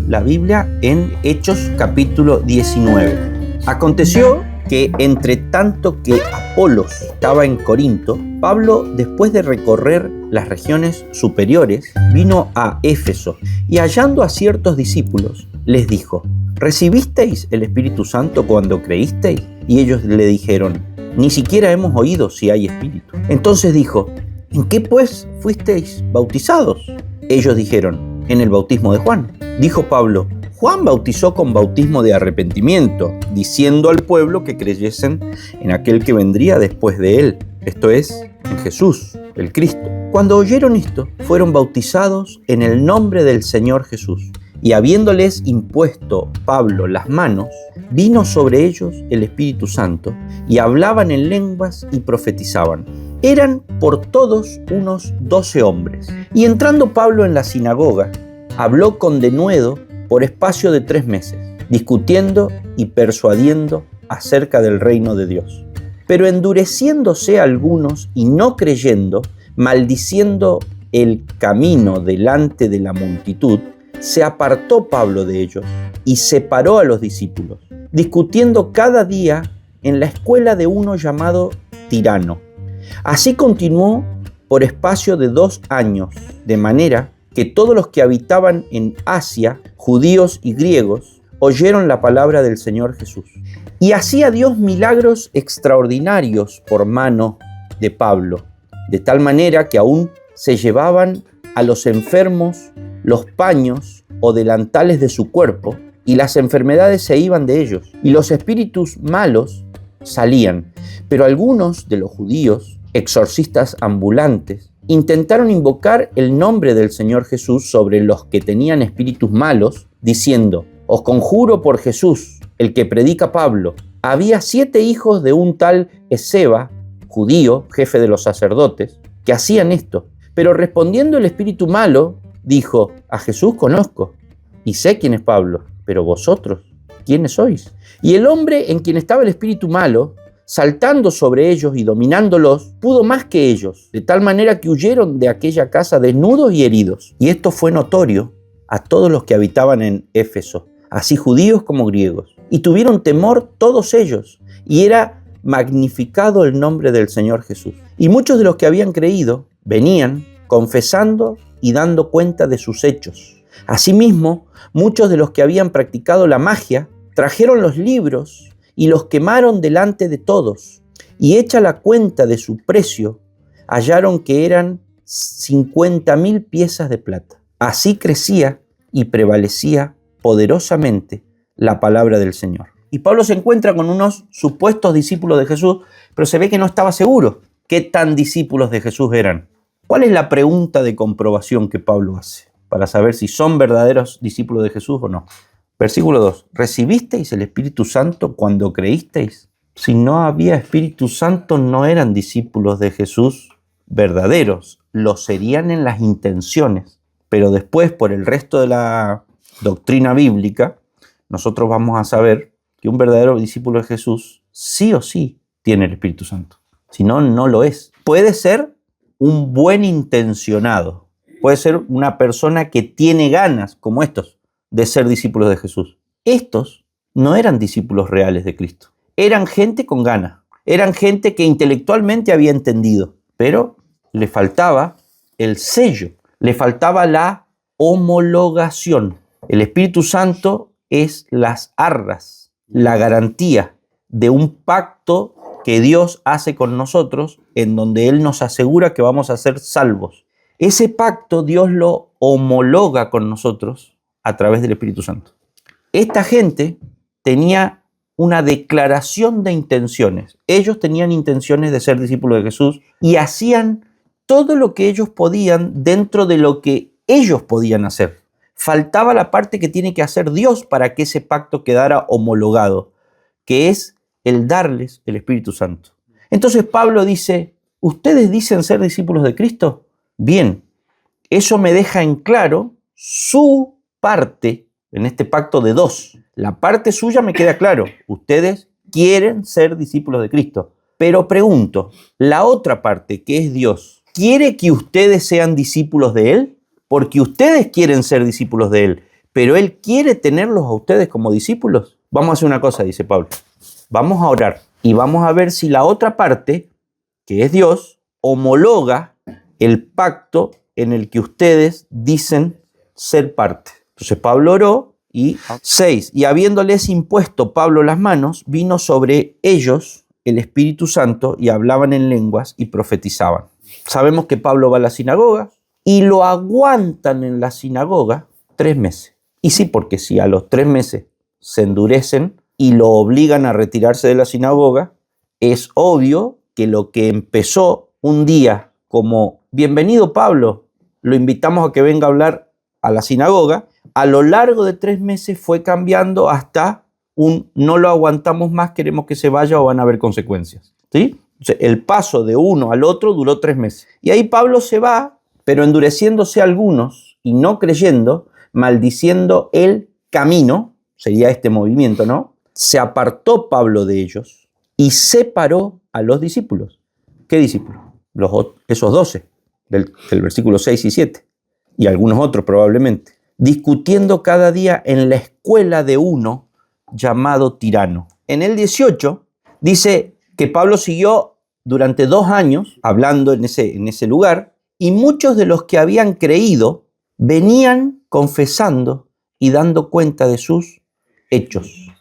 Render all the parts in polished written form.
la Biblia en Hechos capítulo 19. Aconteció que entre tanto que Apolos estaba en Corinto, Pablo, después de recorrer las regiones superiores, vino a Éfeso y hallando a ciertos discípulos, les dijo: ¿recibisteis el Espíritu Santo cuando creísteis? Y ellos le dijeron: ni siquiera hemos oído si hay Espíritu. Entonces dijo: ¿en qué pues fuisteis bautizados? Ellos dijeron: en el bautismo de Juan. Dijo Pablo: Juan bautizó con bautismo de arrepentimiento, diciendo al pueblo que creyesen en aquel que vendría después de él, esto es, en Jesús, el Cristo. Cuando oyeron esto, fueron bautizados en el nombre del Señor Jesús. Y habiéndoles impuesto Pablo las manos, vino sobre ellos el Espíritu Santo, y hablaban en lenguas y profetizaban. Eran por todos unos 12 hombres. Y entrando Pablo en la sinagoga, habló con denuedo por espacio de 3 meses, discutiendo y persuadiendo acerca del reino de Dios. Pero endureciéndose algunos y no creyendo, maldiciendo el camino delante de la multitud, se apartó Pablo de ellos y separó a los discípulos, discutiendo cada día en la escuela de uno llamado Tirano. Así continuó por espacio de 2 años, de manera que todos los que habitaban en Asia, judíos y griegos, oyeron la palabra del Señor Jesús. Y hacía Dios milagros extraordinarios por mano de Pablo, de tal manera que aún se llevaban a los enfermos los paños o delantales de su cuerpo, y las enfermedades se iban de ellos, y los espíritus malos salían. Pero algunos de los judíos, exorcistas ambulantes, intentaron invocar el nombre del Señor Jesús sobre los que tenían espíritus malos, diciendo: os conjuro por Jesús, el que predica Pablo. Había 7 hijos de un tal Esceva, judío, jefe de los sacerdotes, que hacían esto. Pero respondiendo el espíritu malo, dijo: a Jesús conozco, y sé quién es Pablo, pero vosotros, ¿quiénes sois? Y el hombre en quien estaba el espíritu malo, saltando sobre ellos y dominándolos, pudo más que ellos, de tal manera que huyeron de aquella casa desnudos y heridos. Y esto fue notorio a todos los que habitaban en Éfeso, así judíos como griegos. Y tuvieron temor todos ellos, y era magnificado el nombre del Señor Jesús. Y muchos de los que habían creído venían confesando y dando cuenta de sus hechos. Asimismo, muchos de los que habían practicado la magia trajeron los libros y los quemaron delante de todos, y hecha la cuenta de su precio, hallaron que eran 50,000 piezas de plata. Así crecía y prevalecía poderosamente la palabra del Señor. Y Pablo se encuentra con unos supuestos discípulos de Jesús, pero se ve que no estaba seguro qué tan discípulos de Jesús eran. ¿Cuál es la pregunta de comprobación que Pablo hace para saber si son verdaderos discípulos de Jesús o no? Versículo 2. ¿Recibisteis el Espíritu Santo cuando creísteis? Si no había Espíritu Santo, no eran discípulos de Jesús verdaderos. Lo serían en las intenciones. Pero después, por el resto de la doctrina bíblica, nosotros vamos a saber que un verdadero discípulo de Jesús sí o sí tiene el Espíritu Santo. Si no, no lo es. Puede ser un buen intencionado. Puede ser una persona que tiene ganas, como estos, de ser discípulos de Jesús. Estos no eran discípulos reales de Cristo. Eran gente con ganas. Eran gente que intelectualmente había entendido, pero le faltaba el sello, le faltaba la homologación. El Espíritu Santo es las arras, la garantía de un pacto que Dios hace con nosotros, en donde Él nos asegura que vamos a ser salvos. Ese pacto Dios lo homologa con nosotros a través del Espíritu Santo. Esta gente tenía una declaración de intenciones. Ellos tenían intenciones de ser discípulos de Jesús y hacían todo lo que ellos podían dentro de lo que ellos podían hacer. Faltaba la parte que tiene que hacer Dios para que ese pacto quedara homologado, que es el darles el Espíritu Santo. Entonces Pablo dice: ¿ustedes dicen ser discípulos de Cristo? Bien, eso me deja en claro su parte en este pacto de 2. La parte suya me queda claro. Ustedes quieren ser discípulos de Cristo. Pero pregunto, la otra parte, que es Dios, ¿quiere que ustedes sean discípulos de Él? Porque ustedes quieren ser discípulos de Él, pero Él quiere tenerlos a ustedes como discípulos. Vamos a hacer una cosa, dice Pablo. Vamos a orar y vamos a ver si la otra parte, que es Dios, homologa el pacto en el que ustedes dicen ser parte. Entonces Pablo oró y 6. Y habiéndoles impuesto Pablo las manos, vino sobre ellos el Espíritu Santo y hablaban en lenguas y profetizaban. Sabemos que Pablo va a la sinagoga y lo aguantan en la sinagoga 3 meses. Y sí, porque si a los 3 meses se endurecen y lo obligan a retirarse de la sinagoga, es obvio que lo que empezó un día como bienvenido Pablo, lo invitamos a que venga a hablar a la sinagoga, a lo largo de 3 meses fue cambiando hasta un no lo aguantamos más, queremos que se vaya o van a haber consecuencias. ¿Sí? El paso de uno al otro duró 3 meses. Y ahí Pablo se va, pero endureciéndose algunos y no creyendo, maldiciendo el camino, sería este movimiento, ¿no? Se apartó Pablo de ellos y separó a los discípulos. ¿Qué discípulos? Esos 12 del versículo 6 y 7 y algunos otros probablemente, discutiendo cada día en la escuela de uno llamado Tirano. En el 18 dice que Pablo siguió durante 2 años hablando en ese lugar y muchos de los que habían creído venían confesando y dando cuenta de sus hechos.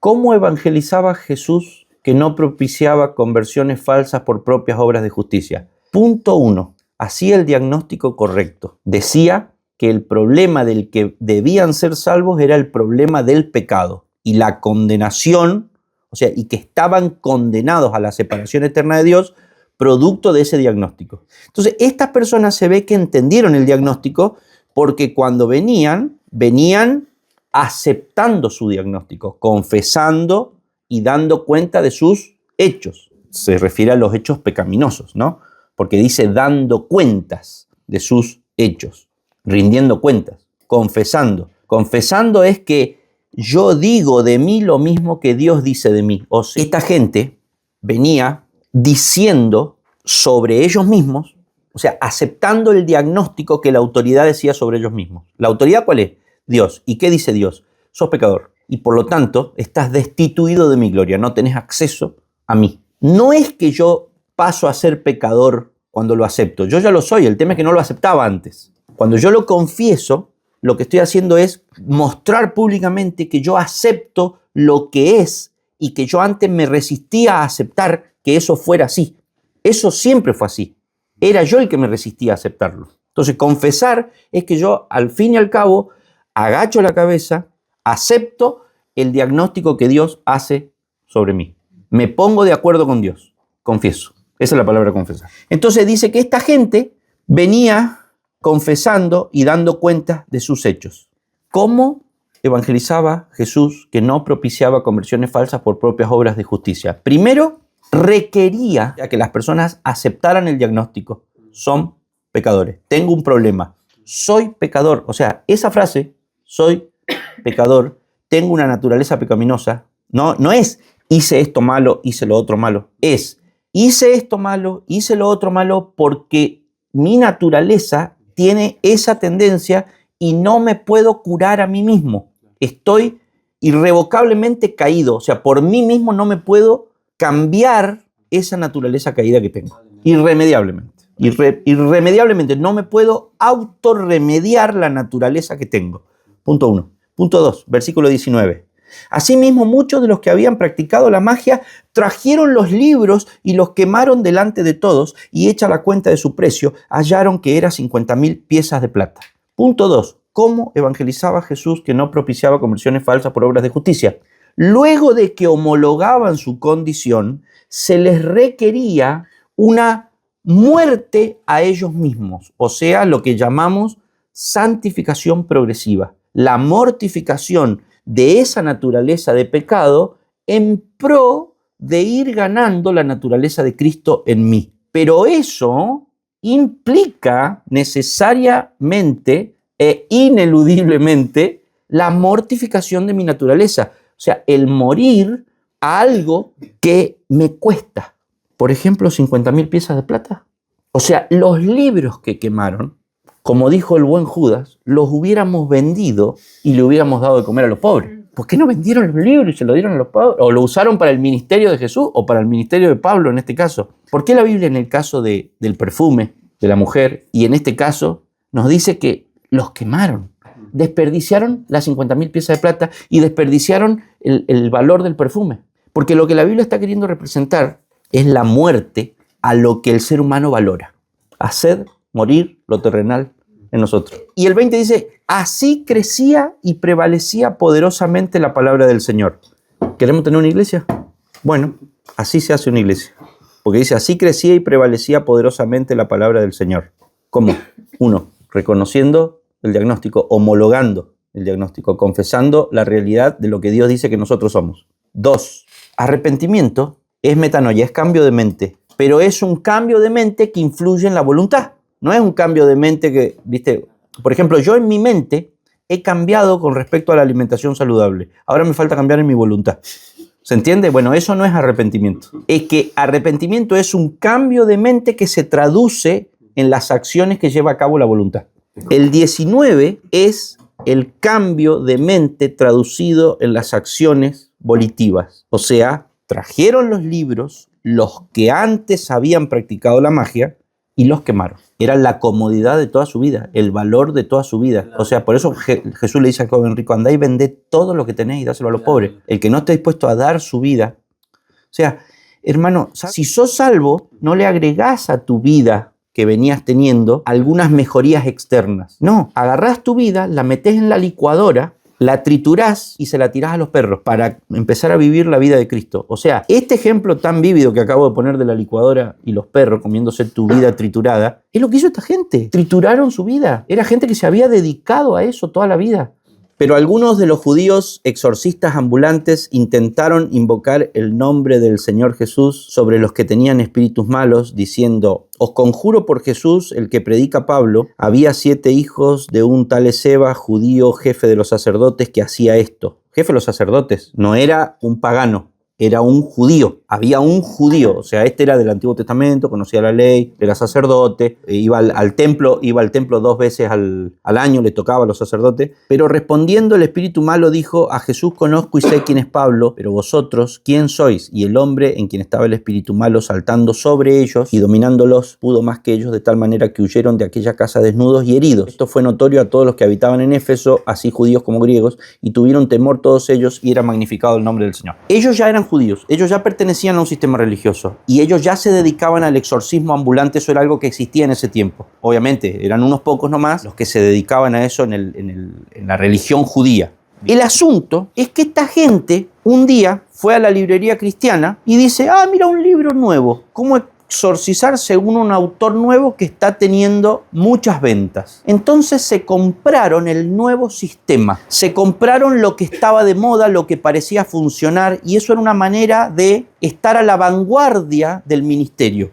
¿Cómo evangelizaba Jesús que no propiciaba conversiones falsas por propias obras de justicia? Punto 1. Hacía el diagnóstico correcto. Decía que el problema del que debían ser salvos era el problema del pecado y la condenación, o sea, y que estaban condenados a la separación eterna de Dios producto de ese diagnóstico. Entonces, estas personas se ve que entendieron el diagnóstico porque cuando venían aceptando su diagnóstico, confesando y dando cuenta de sus hechos. Se refiere a los hechos pecaminosos, ¿no? Porque dice dando cuentas de sus hechos, rindiendo cuentas, confesando. Confesando es que yo digo de mí lo mismo que Dios dice de mí. O sea, esta gente venía diciendo sobre ellos mismos, o sea, aceptando el diagnóstico que la autoridad decía sobre ellos mismos. ¿La autoridad cuál es? Dios. ¿Y qué dice Dios? Sos pecador y por lo tanto estás destituido de mi gloria, no tenés acceso a mí. No es que yo paso a ser pecador cuando lo acepto, yo ya lo soy, el tema es que no lo aceptaba antes. Cuando yo lo confieso, lo que estoy haciendo es mostrar públicamente que yo acepto lo que es y que yo antes me resistía a aceptar que eso fuera así. Eso siempre fue así. Era yo el que me resistía a aceptarlo. Entonces, confesar es que yo, al fin y al cabo, agacho la cabeza, acepto el diagnóstico que Dios hace sobre mí. Me pongo de acuerdo con Dios. Confieso. Esa es la palabra confesar. Entonces dice que esta gente venía confesando y dando cuenta de sus hechos. ¿Cómo evangelizaba Jesús que no propiciaba conversiones falsas por propias obras de justicia? Primero, requería que las personas aceptaran el diagnóstico. Son pecadores. Tengo un problema. Soy pecador. O sea, esa frase, soy pecador, tengo una naturaleza pecaminosa, no es hice esto malo, hice lo otro malo. Es hice esto malo, hice lo otro malo porque mi naturaleza tiene esa tendencia y no me puedo curar a mí mismo. Estoy irrevocablemente caído. O sea, por mí mismo no me puedo cambiar esa naturaleza caída que tengo. Irremediablemente. Irremediablemente no me puedo autorremediar la naturaleza que tengo. Punto 1. Punto 2, versículo 19. Asimismo, muchos de los que habían practicado la magia trajeron los libros y los quemaron delante de todos y hecha la cuenta de su precio, hallaron que era 50,000 piezas de plata. Punto 2. ¿Cómo evangelizaba Jesús que no propiciaba conversiones falsas por obras de justicia? Luego de que homologaban su condición, se les requería una muerte a ellos mismos, o sea, lo que llamamos santificación progresiva, la mortificación de esa naturaleza de pecado en pro de ir ganando la naturaleza de Cristo en mí. Pero eso implica necesariamente e ineludiblemente la mortificación de mi naturaleza. O sea, el morir a algo que me cuesta. Por ejemplo, 50,000 piezas de plata. O sea, los libros que quemaron como dijo el buen Judas, los hubiéramos vendido y le hubiéramos dado de comer a los pobres. ¿Por qué no vendieron los libros y se lo dieron a los pobres? ¿O lo usaron para el ministerio de Jesús o para el ministerio de Pablo en este caso? ¿Por qué la Biblia en el caso del perfume de la mujer y en este caso nos dice que los quemaron? Desperdiciaron las 50.000 piezas de plata y desperdiciaron el valor del perfume. Porque lo que la Biblia está queriendo representar es la muerte a lo que el ser humano valora. Hacer morir lo terrenal en nosotros. Y el 20 dice, así crecía y prevalecía poderosamente la palabra del Señor. ¿Queremos tener una iglesia? Bueno, así se hace una iglesia. Porque dice, así crecía y prevalecía poderosamente la palabra del Señor. ¿Cómo? 1, reconociendo el diagnóstico, homologando el diagnóstico, confesando la realidad de lo que Dios dice que nosotros somos. 2, arrepentimiento es metanoia, es cambio de mente, pero es un cambio de mente que influye en la voluntad. No es un cambio de mente que, viste, por ejemplo, yo en mi mente he cambiado con respecto a la alimentación saludable. Ahora me falta cambiar en mi voluntad. ¿Se entiende? Bueno, eso no es arrepentimiento. Es que arrepentimiento es un cambio de mente que se traduce en las acciones que lleva a cabo la voluntad. El 19 es el cambio de mente traducido en las acciones volitivas. O sea, trajeron los libros, los que antes habían practicado la magia, y los quemaron. Era la comodidad de toda su vida, el valor de toda su vida. O sea, por eso Jesús le dice al joven rico, andá y vendé todo lo que tenéis y dáselo a los pobres. El que no esté dispuesto a dar su vida. O sea, hermano, si sos salvo, no le agregás a tu vida que venías teniendo algunas mejorías externas. No, agarrás tu vida, la metés en la licuadora, la triturás y se la tirás a los perros para empezar a vivir la vida de Cristo. O sea, este ejemplo tan vívido que acabo de poner de la licuadora y los perros comiéndose tu vida triturada, es lo que hizo esta gente. Trituraron su vida. Era gente que se había dedicado a eso toda la vida. Pero algunos de los judíos exorcistas ambulantes intentaron invocar el nombre del Señor Jesús sobre los que tenían espíritus malos, diciendo, os conjuro por Jesús, el que predica Pablo, había 7 hijos de un tal Esceva, judío, jefe de los sacerdotes, que hacía esto. Jefe de los sacerdotes, no era un pagano, era un judío, había un judío, o sea, este era del Antiguo Testamento, conocía la ley, era sacerdote, iba al templo 2 veces al año, le tocaba a los sacerdotes, pero respondiendo el espíritu malo dijo, a Jesús conozco y sé quién es Pablo, pero vosotros, ¿quién sois? Y el hombre en quien estaba el espíritu malo saltando sobre ellos y dominándolos, pudo más que ellos de tal manera que huyeron de aquella casa desnudos y heridos. Esto fue notorio a todos los que habitaban en Éfeso, así judíos como griegos, y tuvieron temor todos ellos y era magnificado el nombre del Señor. Ellos ya eran judíos, ellos ya pertenecían a un sistema religioso y ellos ya se dedicaban al exorcismo ambulante. Eso era algo que existía en ese tiempo. Obviamente eran unos pocos nomás los que se dedicaban a eso en la religión judía. El asunto es que esta gente un día fue a la librería cristiana y dice, mira un libro nuevo, ¿cómo exorcizar según un autor nuevo que está teniendo muchas ventas? Entonces se compraron el nuevo sistema, se compraron lo que estaba de moda, lo que parecía funcionar, y eso era una manera de estar a la vanguardia del ministerio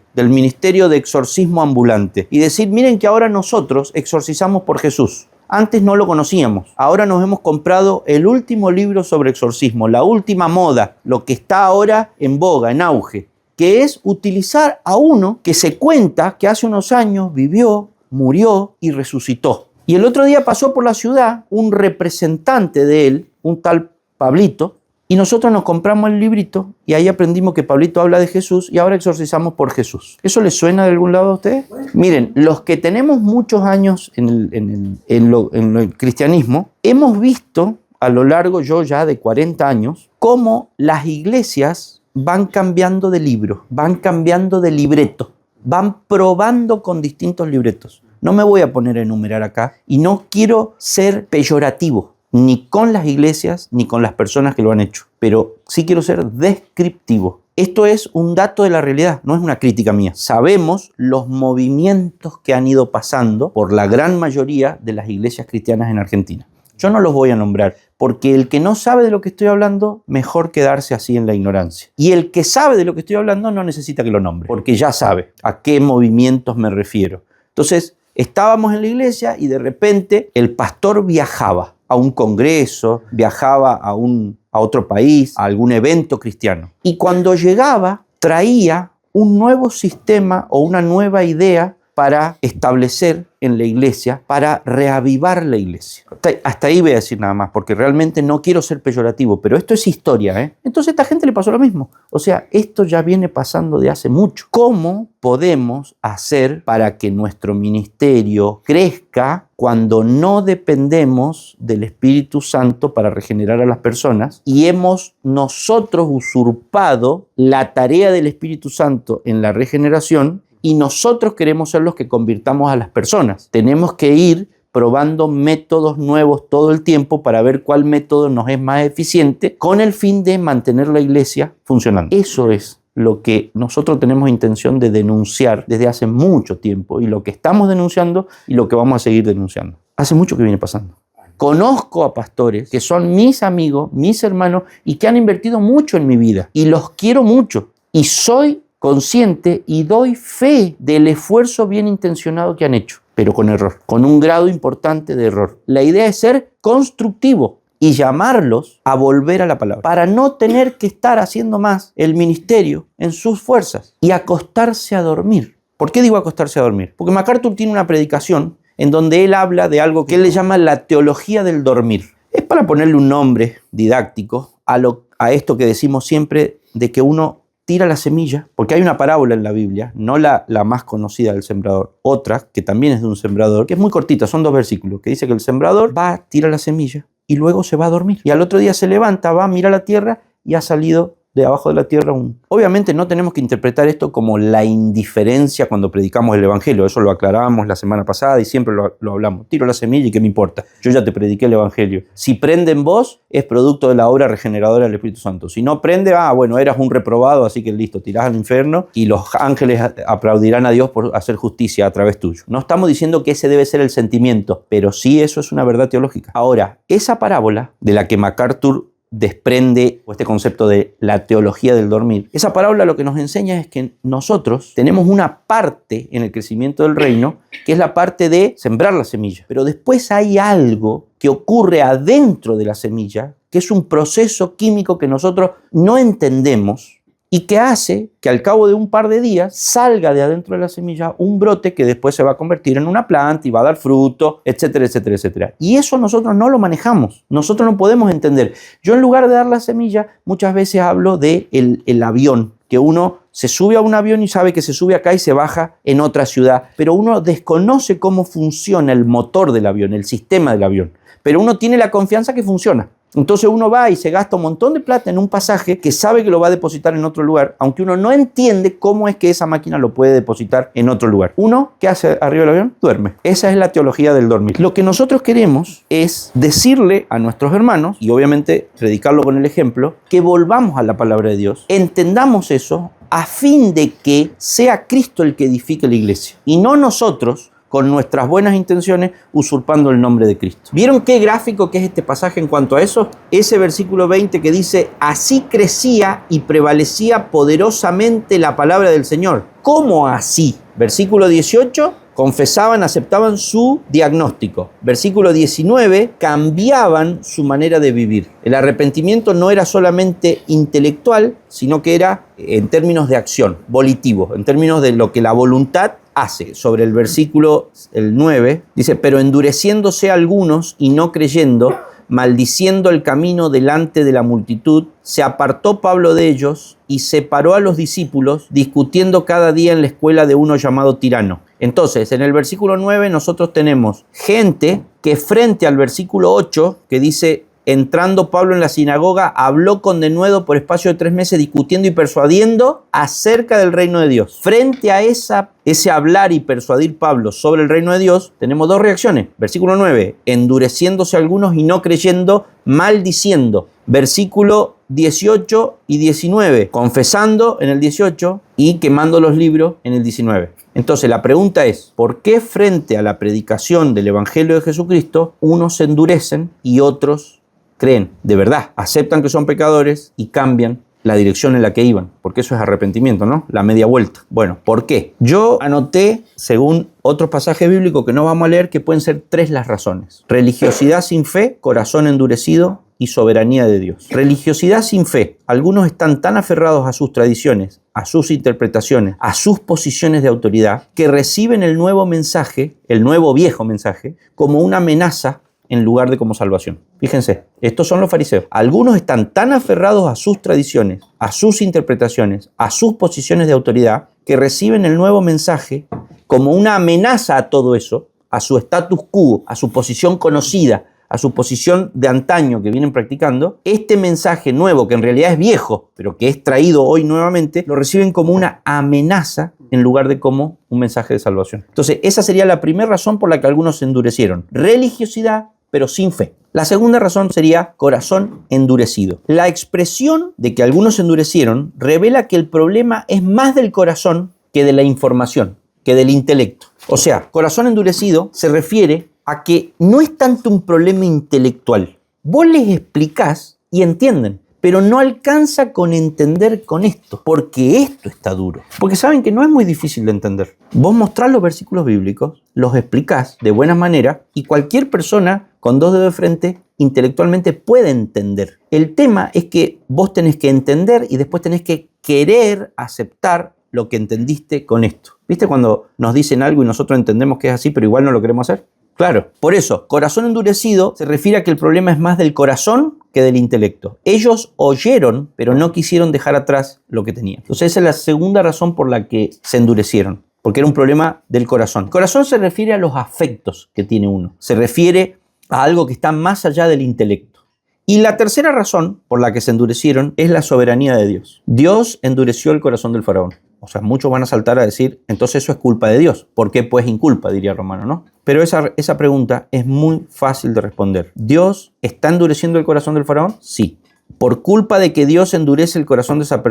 de exorcismo ambulante y decir, miren que ahora nosotros exorcizamos por Jesús. Antes no lo conocíamos, ahora nos hemos comprado el último libro sobre exorcismo, la última moda, lo que está ahora en boga, en auge, que es utilizar a uno que se cuenta que hace unos años vivió, murió y resucitó. Y el otro día pasó por la ciudad un representante de él, un tal Pablito, y nosotros nos compramos el librito y ahí aprendimos que Pablito habla de Jesús y ahora exorcizamos por Jesús. ¿Eso les suena de algún lado a ustedes? Miren, los que tenemos muchos años en el cristianismo, hemos visto a lo largo, yo ya de 40 años, cómo las iglesias van cambiando de libro, van cambiando de libreto, van probando con distintos libretos. No me voy a poner a enumerar acá y no quiero ser peyorativo, ni con las iglesias, ni con las personas que lo han hecho, pero sí quiero ser descriptivo. Esto es un dato de la realidad, no es una crítica mía. Sabemos los movimientos que han ido pasando por la gran mayoría de las iglesias cristianas en Argentina. Yo no los voy a nombrar, porque el que no sabe de lo que estoy hablando, mejor quedarse así en la ignorancia. Y el que sabe de lo que estoy hablando no necesita que lo nombre, porque ya sabe a qué movimientos me refiero. Entonces, estábamos en la iglesia y de repente el pastor viajaba a un congreso, viajaba a otro país, a algún evento cristiano. Y cuando llegaba, traía un nuevo sistema o una nueva idea para establecer en la iglesia, para reavivar la iglesia. Hasta ahí voy a decir nada más, porque realmente no quiero ser peyorativo, pero esto es historia, ¿eh? Entonces a esta gente le pasó lo mismo. O sea, esto ya viene pasando de hace mucho. ¿Cómo podemos hacer para que nuestro ministerio crezca cuando no dependemos del Espíritu Santo para regenerar a las personas y hemos nosotros usurpado la tarea del Espíritu Santo en la regeneración y nosotros queremos ser los que convirtamos a las personas? Tenemos que ir probando métodos nuevos todo el tiempo para ver cuál método nos es más eficiente con el fin de mantener la iglesia funcionando. Eso es lo que nosotros tenemos intención de denunciar desde hace mucho tiempo y lo que estamos denunciando y lo que vamos a seguir denunciando. Hace mucho que viene pasando. Conozco a pastores que son mis amigos, mis hermanos y que han invertido mucho en mi vida y los quiero mucho y soy consciente y doy fe del esfuerzo bien intencionado que han hecho, pero con error, con un grado importante de error. La idea es ser constructivo y llamarlos a volver a la palabra, para no tener que estar haciendo más el ministerio en sus fuerzas y acostarse a dormir. ¿Por qué digo acostarse a dormir? Porque MacArthur tiene una predicación en donde él habla de algo que él le llama la teología del dormir. Es para ponerle un nombre didáctico a esto que decimos siempre de que uno tira la semilla, porque hay una parábola en la Biblia, no la más conocida del sembrador, otra que también es de un sembrador, que es muy cortita, son 2 versículos, que dice que el sembrador va, tira la semilla y luego se va a dormir. Y al otro día se levanta, va, mira la tierra y ha salido de abajo de la tierra un... Obviamente no tenemos que interpretar esto como la indiferencia cuando predicamos el Evangelio, eso lo aclarábamos la semana pasada y siempre lo hablamos. Tiro la semilla y ¿qué me importa? Yo ya te prediqué el Evangelio. Si prende en vos, es producto de la obra regeneradora del Espíritu Santo. Si no prende, bueno, eras un reprobado, así que listo, tirás al infierno y los ángeles aplaudirán a Dios por hacer justicia a través tuyo. No estamos diciendo que ese debe ser el sentimiento, pero sí eso es una verdad teológica. Ahora, esa parábola de la que MacArthur desprende este concepto de la teología del dormir. Esa parábola lo que nos enseña es que nosotros tenemos una parte en el crecimiento del reino, que es la parte de sembrar la semilla. Pero después hay algo que ocurre adentro de la semilla, que es un proceso químico que nosotros no entendemos y que hace que al cabo de un par de días salga de adentro de la semilla un brote que después se va a convertir en una planta y va a dar fruto, etcétera, etcétera, etcétera. Y eso nosotros no lo manejamos, nosotros no podemos entender. Yo en lugar de dar la semilla, muchas veces hablo de el avión, que uno se sube a un avión y sabe que se sube acá y se baja en otra ciudad, pero uno desconoce cómo funciona el motor del avión, el sistema del avión, pero uno tiene la confianza que funciona. Entonces uno va y se gasta un montón de plata en un pasaje que sabe que lo va a depositar en otro lugar, aunque uno no entiende cómo es que esa máquina lo puede depositar en otro lugar. Uno, ¿qué hace arriba del avión? Duerme. Esa es la teología del dormir. Lo que nosotros queremos es decirle a nuestros hermanos, y obviamente predicarlo con el ejemplo, que volvamos a la palabra de Dios, entendamos eso a fin de que sea Cristo el que edifique la iglesia y no nosotros con nuestras buenas intenciones, usurpando el nombre de Cristo. ¿Vieron qué gráfico que es este pasaje en cuanto a eso? Ese versículo 20 que dice, así crecía y prevalecía poderosamente la palabra del Señor. ¿Cómo así? Versículo 18, confesaban, aceptaban su diagnóstico. Versículo 19, cambiaban su manera de vivir. El arrepentimiento no era solamente intelectual, sino que era en términos de acción, volitivo, en términos de lo que la voluntad hace. Sobre el versículo el 9, dice, pero endureciéndose algunos y no creyendo, maldiciendo el camino delante de la multitud, se apartó Pablo de ellos y separó a los discípulos, discutiendo cada día en la escuela de uno llamado Tirano. Entonces, en el versículo 9 nosotros tenemos gente que frente al versículo 8, que dice, entrando Pablo en la sinagoga, habló con denuedo por espacio de 3 meses, discutiendo y persuadiendo acerca del reino de Dios. Frente a ese hablar y persuadir Pablo sobre el reino de Dios, tenemos 2 reacciones. Versículo 9, endureciéndose algunos y no creyendo, maldiciendo. Versículo 18 y 19, confesando en el 18 y quemando los libros en el 19. Entonces la pregunta es, ¿por qué frente a la predicación del Evangelio de Jesucristo, unos se endurecen y otros creen de verdad, aceptan que son pecadores y cambian la dirección en la que iban, porque eso es arrepentimiento, ¿no? La media vuelta. Bueno, ¿por qué? Yo anoté, según otros pasajes bíblicos que no vamos a leer, que pueden ser 3 las razones. Religiosidad sin fe, corazón endurecido y soberanía de Dios. Religiosidad sin fe. Algunos están tan aferrados a sus tradiciones, a sus interpretaciones, a sus posiciones de autoridad, que reciben el nuevo mensaje, el nuevo viejo mensaje, como una amenaza en lugar de como salvación. Fíjense, estos son los fariseos. Algunos están tan aferrados a sus tradiciones, a sus interpretaciones, a sus posiciones de autoridad, que reciben el nuevo mensaje como una amenaza a todo eso, a su status quo, a su posición conocida, a su posición de antaño que vienen practicando. Este mensaje nuevo, que en realidad es viejo, pero que es traído hoy nuevamente, lo reciben como una amenaza en lugar de como un mensaje de salvación. Entonces, esa sería la primera razón por la que algunos se endurecieron. Religiosidad, pero sin fe. La segunda razón sería corazón endurecido. La expresión de que algunos se endurecieron revela que el problema es más del corazón que de la información, que del intelecto. O sea, corazón endurecido se refiere a que no es tanto un problema intelectual. Vos les explicás y entienden, pero no alcanza con entender con esto, porque esto está duro. Porque saben que no es muy difícil de entender. Vos mostrás los versículos bíblicos, los explicás de buena manera y cualquier persona con 2 dedos de frente intelectualmente puede entender. El tema es que vos tenés que entender y después tenés que querer aceptar lo que entendiste con esto. ¿Viste cuando nos dicen algo y nosotros entendemos que es así, pero igual no lo queremos hacer? Claro, por eso, corazón endurecido se refiere a que el problema es más del corazón que del intelecto. Ellos oyeron, pero no quisieron dejar atrás lo que tenían. Entonces esa es la segunda razón por la que se endurecieron, porque era un problema del corazón. El corazón se refiere a los afectos que tiene uno, se refiere a algo que está más allá del intelecto. Y la tercera razón por la que se endurecieron es la soberanía de Dios. Dios endureció el corazón del faraón. O sea, muchos van a saltar a decir, entonces eso es culpa de Dios. ¿Por qué pues inculpa? Diría Romano, ¿no? Pero esa pregunta es muy fácil de responder. ¿Dios está endureciendo el corazón del faraón? Sí. ¿Por culpa de que Dios endurece el corazón de esa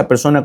persona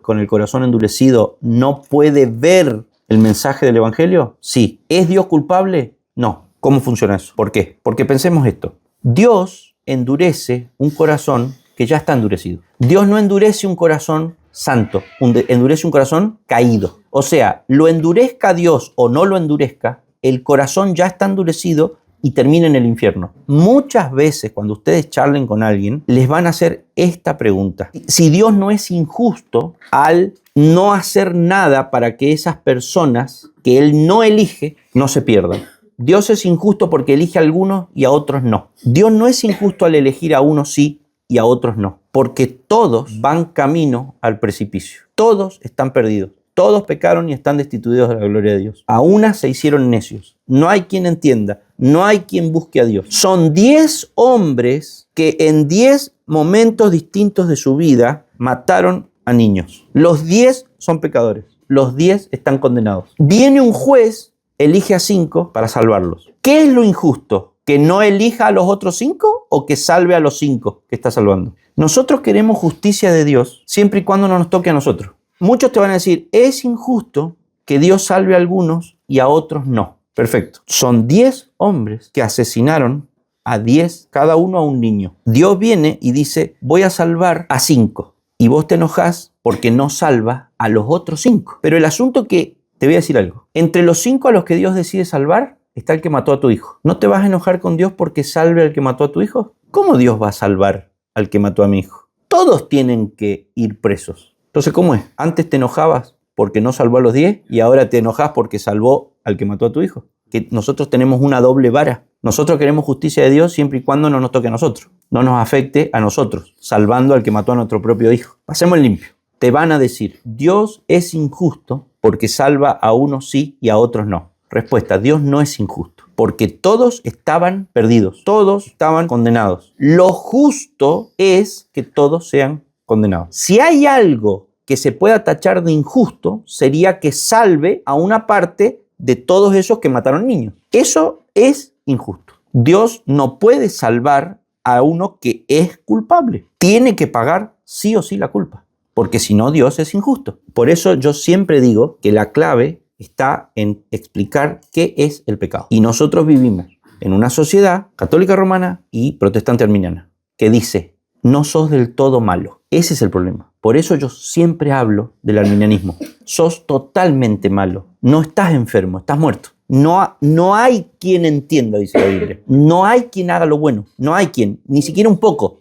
con el corazón endurecido no puede ver el mensaje del evangelio? Sí. ¿Es Dios culpable? No. ¿Cómo funciona eso? ¿Por qué? Porque pensemos esto. Dios endurece un corazón que ya está endurecido. Dios no endurece un corazón santo, endurece un corazón caído. O sea, lo endurezca Dios o no lo endurezca, el corazón ya está endurecido y termina en el infierno. Muchas veces cuando ustedes charlen con alguien, les van a hacer esta pregunta. Si Dios no es injusto al no hacer nada para que esas personas que Él no elige no se pierdan. Dios es injusto porque elige a algunos y a otros no. Dios no es injusto al elegir a unos sí y a otros no, porque todos van camino al precipicio. Todos están perdidos. Todos pecaron y están destituidos de la gloria de Dios. A unas se hicieron necios. No hay quien entienda. No hay quien busque a Dios. Son 10 hombres que en 10 momentos distintos de su vida mataron a niños. Los 10 son pecadores. Los 10 están condenados. Viene un juez, elige a 5 para salvarlos. ¿Qué es lo injusto? ¿Que no elija a los otros 5 o que salve a los 5 que está salvando? Nosotros queremos justicia de Dios siempre y cuando no nos toque a nosotros. Muchos te van a decir, es injusto que Dios salve a algunos y a otros no. Perfecto. Son 10 hombres que asesinaron a 10, cada uno a un niño. Dios viene y dice, voy a salvar a 5. Y vos te enojás porque no salva a los otros 5. Pero el asunto que, te voy a decir algo. Entre los 5 a los que Dios decide salvar, está el que mató a tu hijo. ¿No te vas a enojar con Dios porque salve al que mató a tu hijo? ¿Cómo Dios va a salvar al que mató a mi hijo? Todos tienen que ir presos. Entonces, ¿cómo es? Antes te enojabas porque no salvó a los 10 y ahora te enojas porque salvó al que mató a tu hijo. Que nosotros tenemos una doble vara. Nosotros queremos justicia de Dios siempre y cuando no nos toque a nosotros. No nos afecte a nosotros, salvando al que mató a nuestro propio hijo. Pasemos limpio. Te van a decir, Dios es injusto porque salva a unos sí y a otros no. Respuesta, Dios no es injusto, porque todos estaban perdidos, todos estaban condenados. Lo justo es que todos sean condenados. Si hay algo que se pueda tachar de injusto, sería que salve a una parte de todos esos que mataron niños. Eso es injusto. Dios no puede salvar a uno que es culpable. Tiene que pagar sí o sí la culpa, porque si no, Dios es injusto. Por eso yo siempre digo que la clave está en explicar qué es el pecado. Y nosotros vivimos en una sociedad católica romana y protestante arminiana que dice, no sos del todo malo. Ese es el problema. Por eso yo siempre hablo del arminianismo. Sos totalmente malo. No estás enfermo, estás muerto. No hay quien entienda, dice la Biblia. No hay quien haga lo bueno. No hay quien, ni siquiera un poco.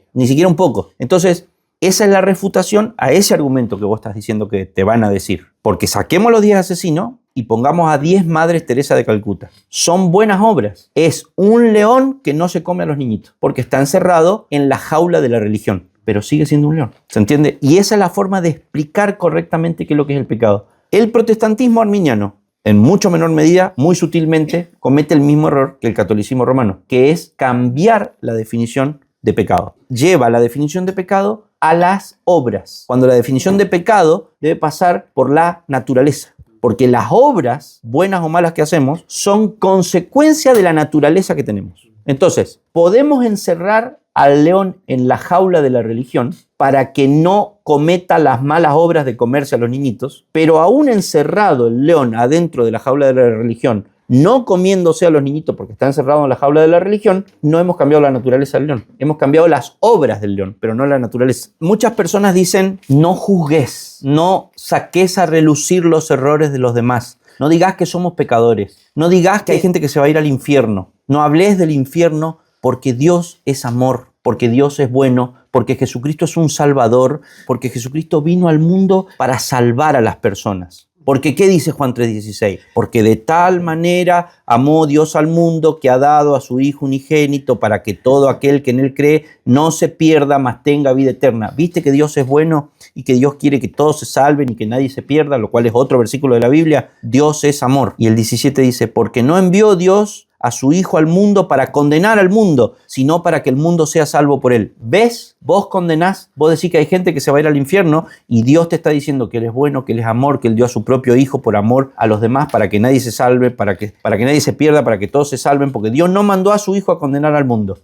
Entonces, esa es la refutación a ese argumento que vos estás diciendo que te van a decir. Porque saquemos los 10 asesinos y pongamos a 10 Madres Teresa de Calcuta. Son buenas obras. Es un león que no se come a los niñitos porque está encerrado en la jaula de la religión, pero sigue siendo un león. ¿Se entiende? Y esa es la forma de explicar correctamente qué es lo que es el pecado. El protestantismo arminiano, en mucho menor medida, muy sutilmente, comete el mismo error que el catolicismo romano, que es cambiar la definición de pecado. Lleva la definición de pecado a las obras, cuando la definición de pecado debe pasar por la naturaleza. Porque las obras, buenas o malas que hacemos, son consecuencia de la naturaleza que tenemos. Entonces, podemos encerrar al león en la jaula de la religión para que no cometa las malas obras de comerse a los niñitos, pero aún encerrado el león adentro de la jaula de la religión, no comiéndose a los niñitos porque está encerrado en la jaula de la religión, no hemos cambiado la naturaleza del león. Hemos cambiado las obras del león, pero no la naturaleza. Muchas personas dicen, no juzgues, no saques a relucir los errores de los demás. No digas que somos pecadores. No digas que hay gente que se va a ir al infierno. No hables del infierno porque Dios es amor, porque Dios es bueno, porque Jesucristo es un salvador, porque Jesucristo vino al mundo para salvar a las personas. Porque, ¿qué dice Juan 3:16? Porque de tal manera amó Dios al mundo que ha dado a su Hijo unigénito para que todo aquel que en él cree no se pierda, mas tenga vida eterna. ¿Viste que Dios es bueno y que Dios quiere que todos se salven y que nadie se pierda? Lo cual es otro versículo de la Biblia. Dios es amor. Y el 17 dice, porque no envió Dios a su Hijo al mundo para condenar al mundo, sino para que el mundo sea salvo por él. ¿Ves? Vos condenás, vos decís que hay gente que se va a ir al infierno y Dios te está diciendo que Él es bueno, que Él es amor, que Él dio a su propio Hijo por amor a los demás para que nadie se salve, para que nadie se pierda, para que todos se salven, porque Dios no mandó a su Hijo a condenar al mundo.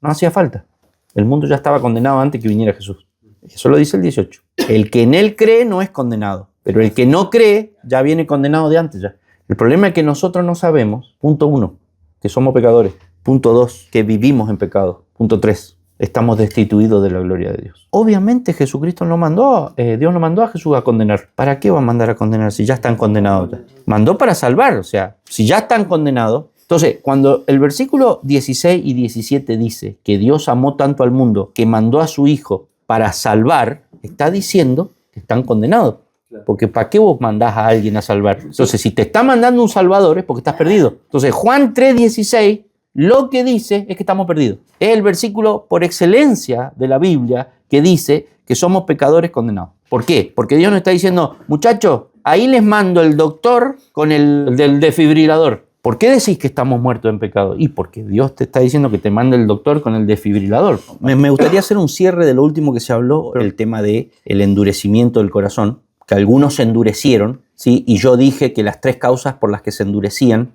No hacía falta. El mundo ya estaba condenado antes que viniera Jesús. Eso lo dice el 18. El que en Él cree no es condenado, pero el que no cree ya viene condenado de antes ya. El problema es que nosotros no sabemos, punto 1, que somos pecadores. Punto 2, que vivimos en pecado. Punto 3, estamos destituidos de la gloria de Dios. Obviamente Jesucristo no mandó, Dios no mandó a Jesús a condenar. ¿Para qué va a mandar a condenar si ya están condenados? Mandó para salvar, o sea, si ya están condenados. Entonces, cuando el versículo 16 y 17 dice que Dios amó tanto al mundo que mandó a su Hijo para salvar, está diciendo que están condenados. Porque ¿para qué vos mandás a alguien a salvar? Entonces, si te está mandando un salvador es porque estás perdido. Entonces, Juan 3:16 lo que dice es que estamos perdidos. Es el versículo por excelencia de la Biblia que dice que somos pecadores condenados. ¿Por qué? Porque Dios nos está diciendo, muchachos, ahí les mando el doctor con el del desfibrilador. ¿Por qué decís que estamos muertos en pecado? Y porque Dios te está diciendo que te mande el doctor con el desfibrilador. Me gustaría hacer un cierre de lo último que se habló, el tema del endurecimiento del corazón, que algunos se endurecieron, ¿sí? Y yo dije que las 3 causas por las que se endurecían,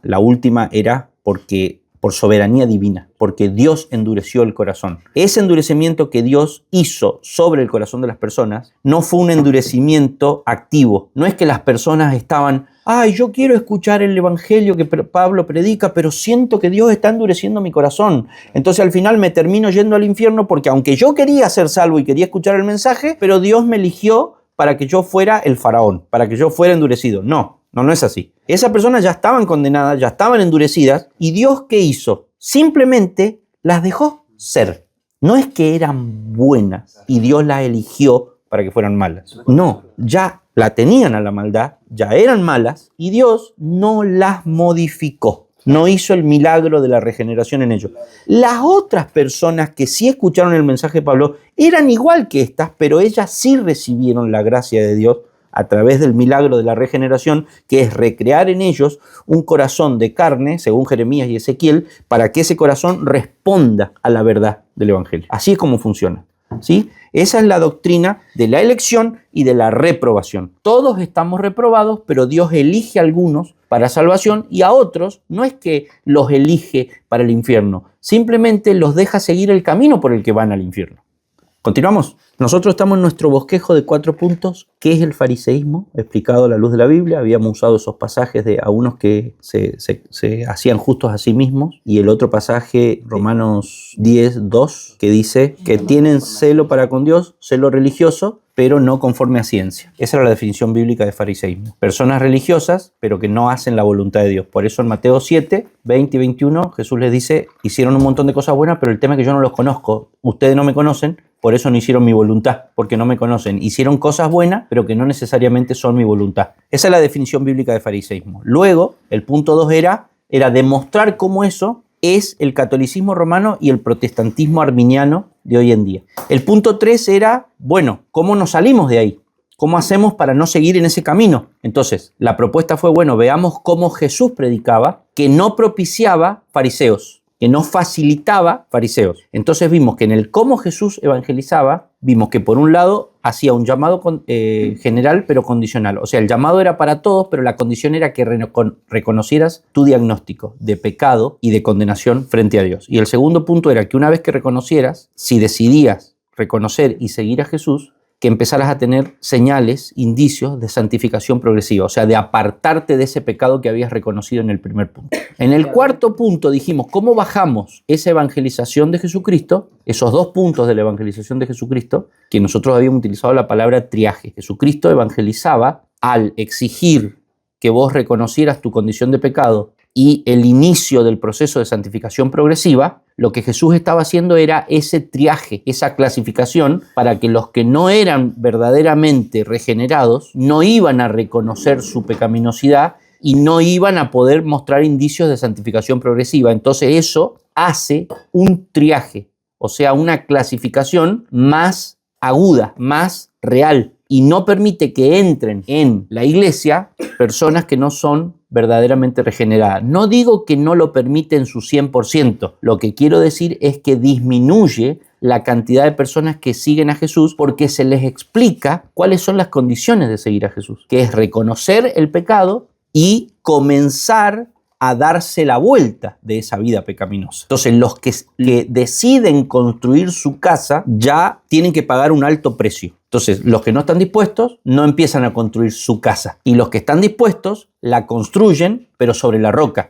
la última era por soberanía divina, porque Dios endureció el corazón. Ese endurecimiento que Dios hizo sobre el corazón de las personas no fue un endurecimiento activo. No es que las personas estaban, yo quiero escuchar el evangelio que Pablo predica, pero siento que Dios está endureciendo mi corazón. Entonces al final me termino yendo al infierno porque aunque yo quería ser salvo y quería escuchar el mensaje, pero Dios me eligió para que yo fuera el faraón, para que yo fuera endurecido. No es así. Esas personas ya estaban condenadas, ya estaban endurecidas, y Dios, ¿qué hizo? Simplemente las dejó ser. No es que eran buenas y Dios las eligió para que fueran malas. No, ya la tenían a la maldad, ya eran malas, y Dios no las modificó. No hizo el milagro de la regeneración en ellos. Las otras personas que sí escucharon el mensaje de Pablo eran igual que estas, pero ellas sí recibieron la gracia de Dios a través del milagro de la regeneración, que es recrear en ellos un corazón de carne, según Jeremías y Ezequiel, para que ese corazón responda a la verdad del evangelio. Así es como funciona, ¿sí? Esa es la doctrina de la elección y de la reprobación. Todos estamos reprobados, pero Dios elige a algunos para salvación y a otros no es que los elige para el infierno, simplemente los deja seguir el camino por el que van al infierno. ¿Continuamos? Nosotros estamos en nuestro bosquejo de 4 puntos. ¿Qué es el fariseísmo? Explicado a la luz de la Biblia. Habíamos usado esos pasajes de a unos que se hacían justos a sí mismos, y el otro pasaje, Romanos 10:2, que dice que tienen celo para con Dios, celo religioso, pero no conforme a ciencia. Esa era la definición bíblica de fariseísmo. Personas religiosas, pero que no hacen la voluntad de Dios. Por eso en Mateo 7, 20 y 21, Jesús les dice, hicieron un montón de cosas buenas, pero el tema es que yo no los conozco. Ustedes no me conocen, por eso no hicieron mi voluntad, porque no me conocen. Hicieron cosas buenas, pero que no necesariamente son mi voluntad. Esa es la definición bíblica de fariseísmo. Luego, el punto 2 era demostrar cómo eso es el catolicismo romano y el protestantismo arminiano de hoy en día. El punto 3 era, bueno, ¿cómo nos salimos de ahí? ¿Cómo hacemos para no seguir en ese camino? Entonces, la propuesta fue, bueno, veamos cómo Jesús predicaba, que no propiciaba fariseos, que no facilitaba fariseos. Entonces vimos que en el cómo Jesús evangelizaba, vimos que por un lado hacía un llamado general pero condicional. O sea, el llamado era para todos, pero la condición era que reconocieras tu diagnóstico de pecado y de condenación frente a Dios. Y el segundo punto era que una vez que reconocieras, si decidías reconocer y seguir a Jesús, que empezaras a tener señales, indicios de santificación progresiva, o sea, de apartarte de ese pecado que habías reconocido en el primer punto. En el cuarto punto dijimos, ¿cómo bajamos esa evangelización de Jesucristo? Esos 2 puntos de la evangelización de Jesucristo, que nosotros habíamos utilizado la palabra triaje. Jesucristo evangelizaba al exigir que vos reconocieras tu condición de pecado y el inicio del proceso de santificación progresiva. Lo que Jesús estaba haciendo era ese triaje, esa clasificación, para que los que no eran verdaderamente regenerados no iban a reconocer su pecaminosidad y no iban a poder mostrar indicios de santificación progresiva. Entonces eso hace un triaje, o sea, una clasificación más aguda, más real, y no permite que entren en la iglesia personas que no son verdaderamente regeneradas. No digo que no lo permite en su 100%, lo que quiero decir es que disminuye la cantidad de personas que siguen a Jesús porque se les explica cuáles son las condiciones de seguir a Jesús, que es reconocer el pecado y comenzar a darse la vuelta de esa vida pecaminosa. Entonces, los que deciden construir su casa ya tienen que pagar un alto precio. Entonces, los que no están dispuestos no empiezan a construir su casa. Y los que están dispuestos la construyen, pero sobre la roca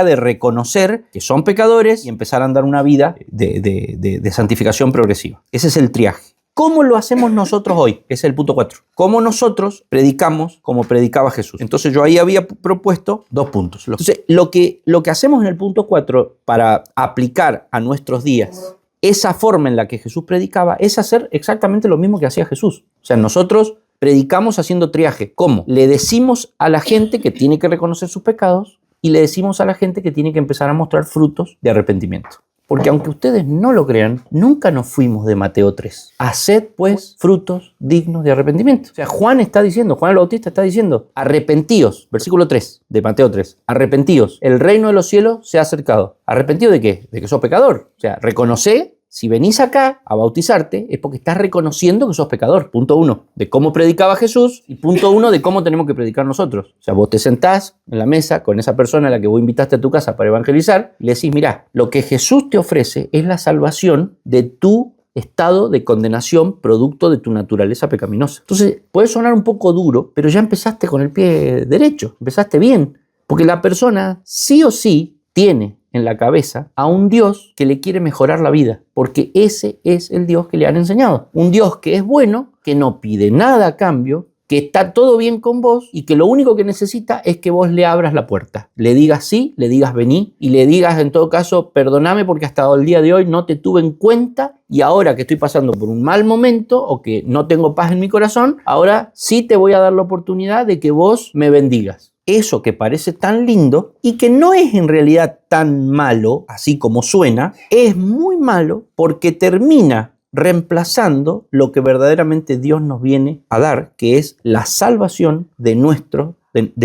de reconocer que son pecadores y empezar a andar una vida de santificación progresiva. Ese es el triaje. ¿Cómo lo hacemos nosotros hoy? Ese es el punto 4. ¿Cómo nosotros predicamos como predicaba Jesús? Entonces yo ahí había propuesto 2 puntos. Entonces lo que hacemos en el punto 4 para aplicar a nuestros días esa forma en la que Jesús predicaba es hacer exactamente lo mismo que hacía Jesús. O sea, nosotros predicamos haciendo triaje. ¿Cómo? Le decimos a la gente que tiene que reconocer sus pecados y le decimos a la gente que tiene que empezar a mostrar frutos de arrepentimiento. Porque aunque ustedes no lo crean, nunca nos fuimos de Mateo 3. Haced pues frutos dignos de arrepentimiento. O sea, Juan el Bautista está diciendo, arrepentíos, versículo 3 de Mateo 3, arrepentíos, el reino de los cielos se ha acercado. ¿Arrepentido de qué? De que sos pecador. O sea, reconocé. Si venís acá a bautizarte es porque estás reconociendo que sos pecador. Punto 1, de cómo predicaba Jesús, y punto 1 de cómo tenemos que predicar nosotros. O sea, vos te sentás en la mesa con esa persona a la que vos invitaste a tu casa para evangelizar y le decís, mirá, lo que Jesús te ofrece es la salvación de tu estado de condenación producto de tu naturaleza pecaminosa. Entonces, puede sonar un poco duro, pero ya empezaste con el pie derecho, empezaste bien, porque la persona sí o sí tiene en la cabeza a un Dios que le quiere mejorar la vida, porque ese es el Dios que le han enseñado. Un Dios que es bueno, que no pide nada a cambio, que está todo bien con vos y que lo único que necesita es que vos le abras la puerta. Le digas sí, le digas vení y le digas en todo caso perdóname porque hasta el día de hoy no te tuve en cuenta y ahora que estoy pasando por un mal momento o que no tengo paz en mi corazón, ahora sí te voy a dar la oportunidad de que vos me bendigas. Eso que parece tan lindo y que no es en realidad tan malo, así como suena, es muy malo porque termina reemplazando lo que verdaderamente Dios nos viene a dar, que es la salvación de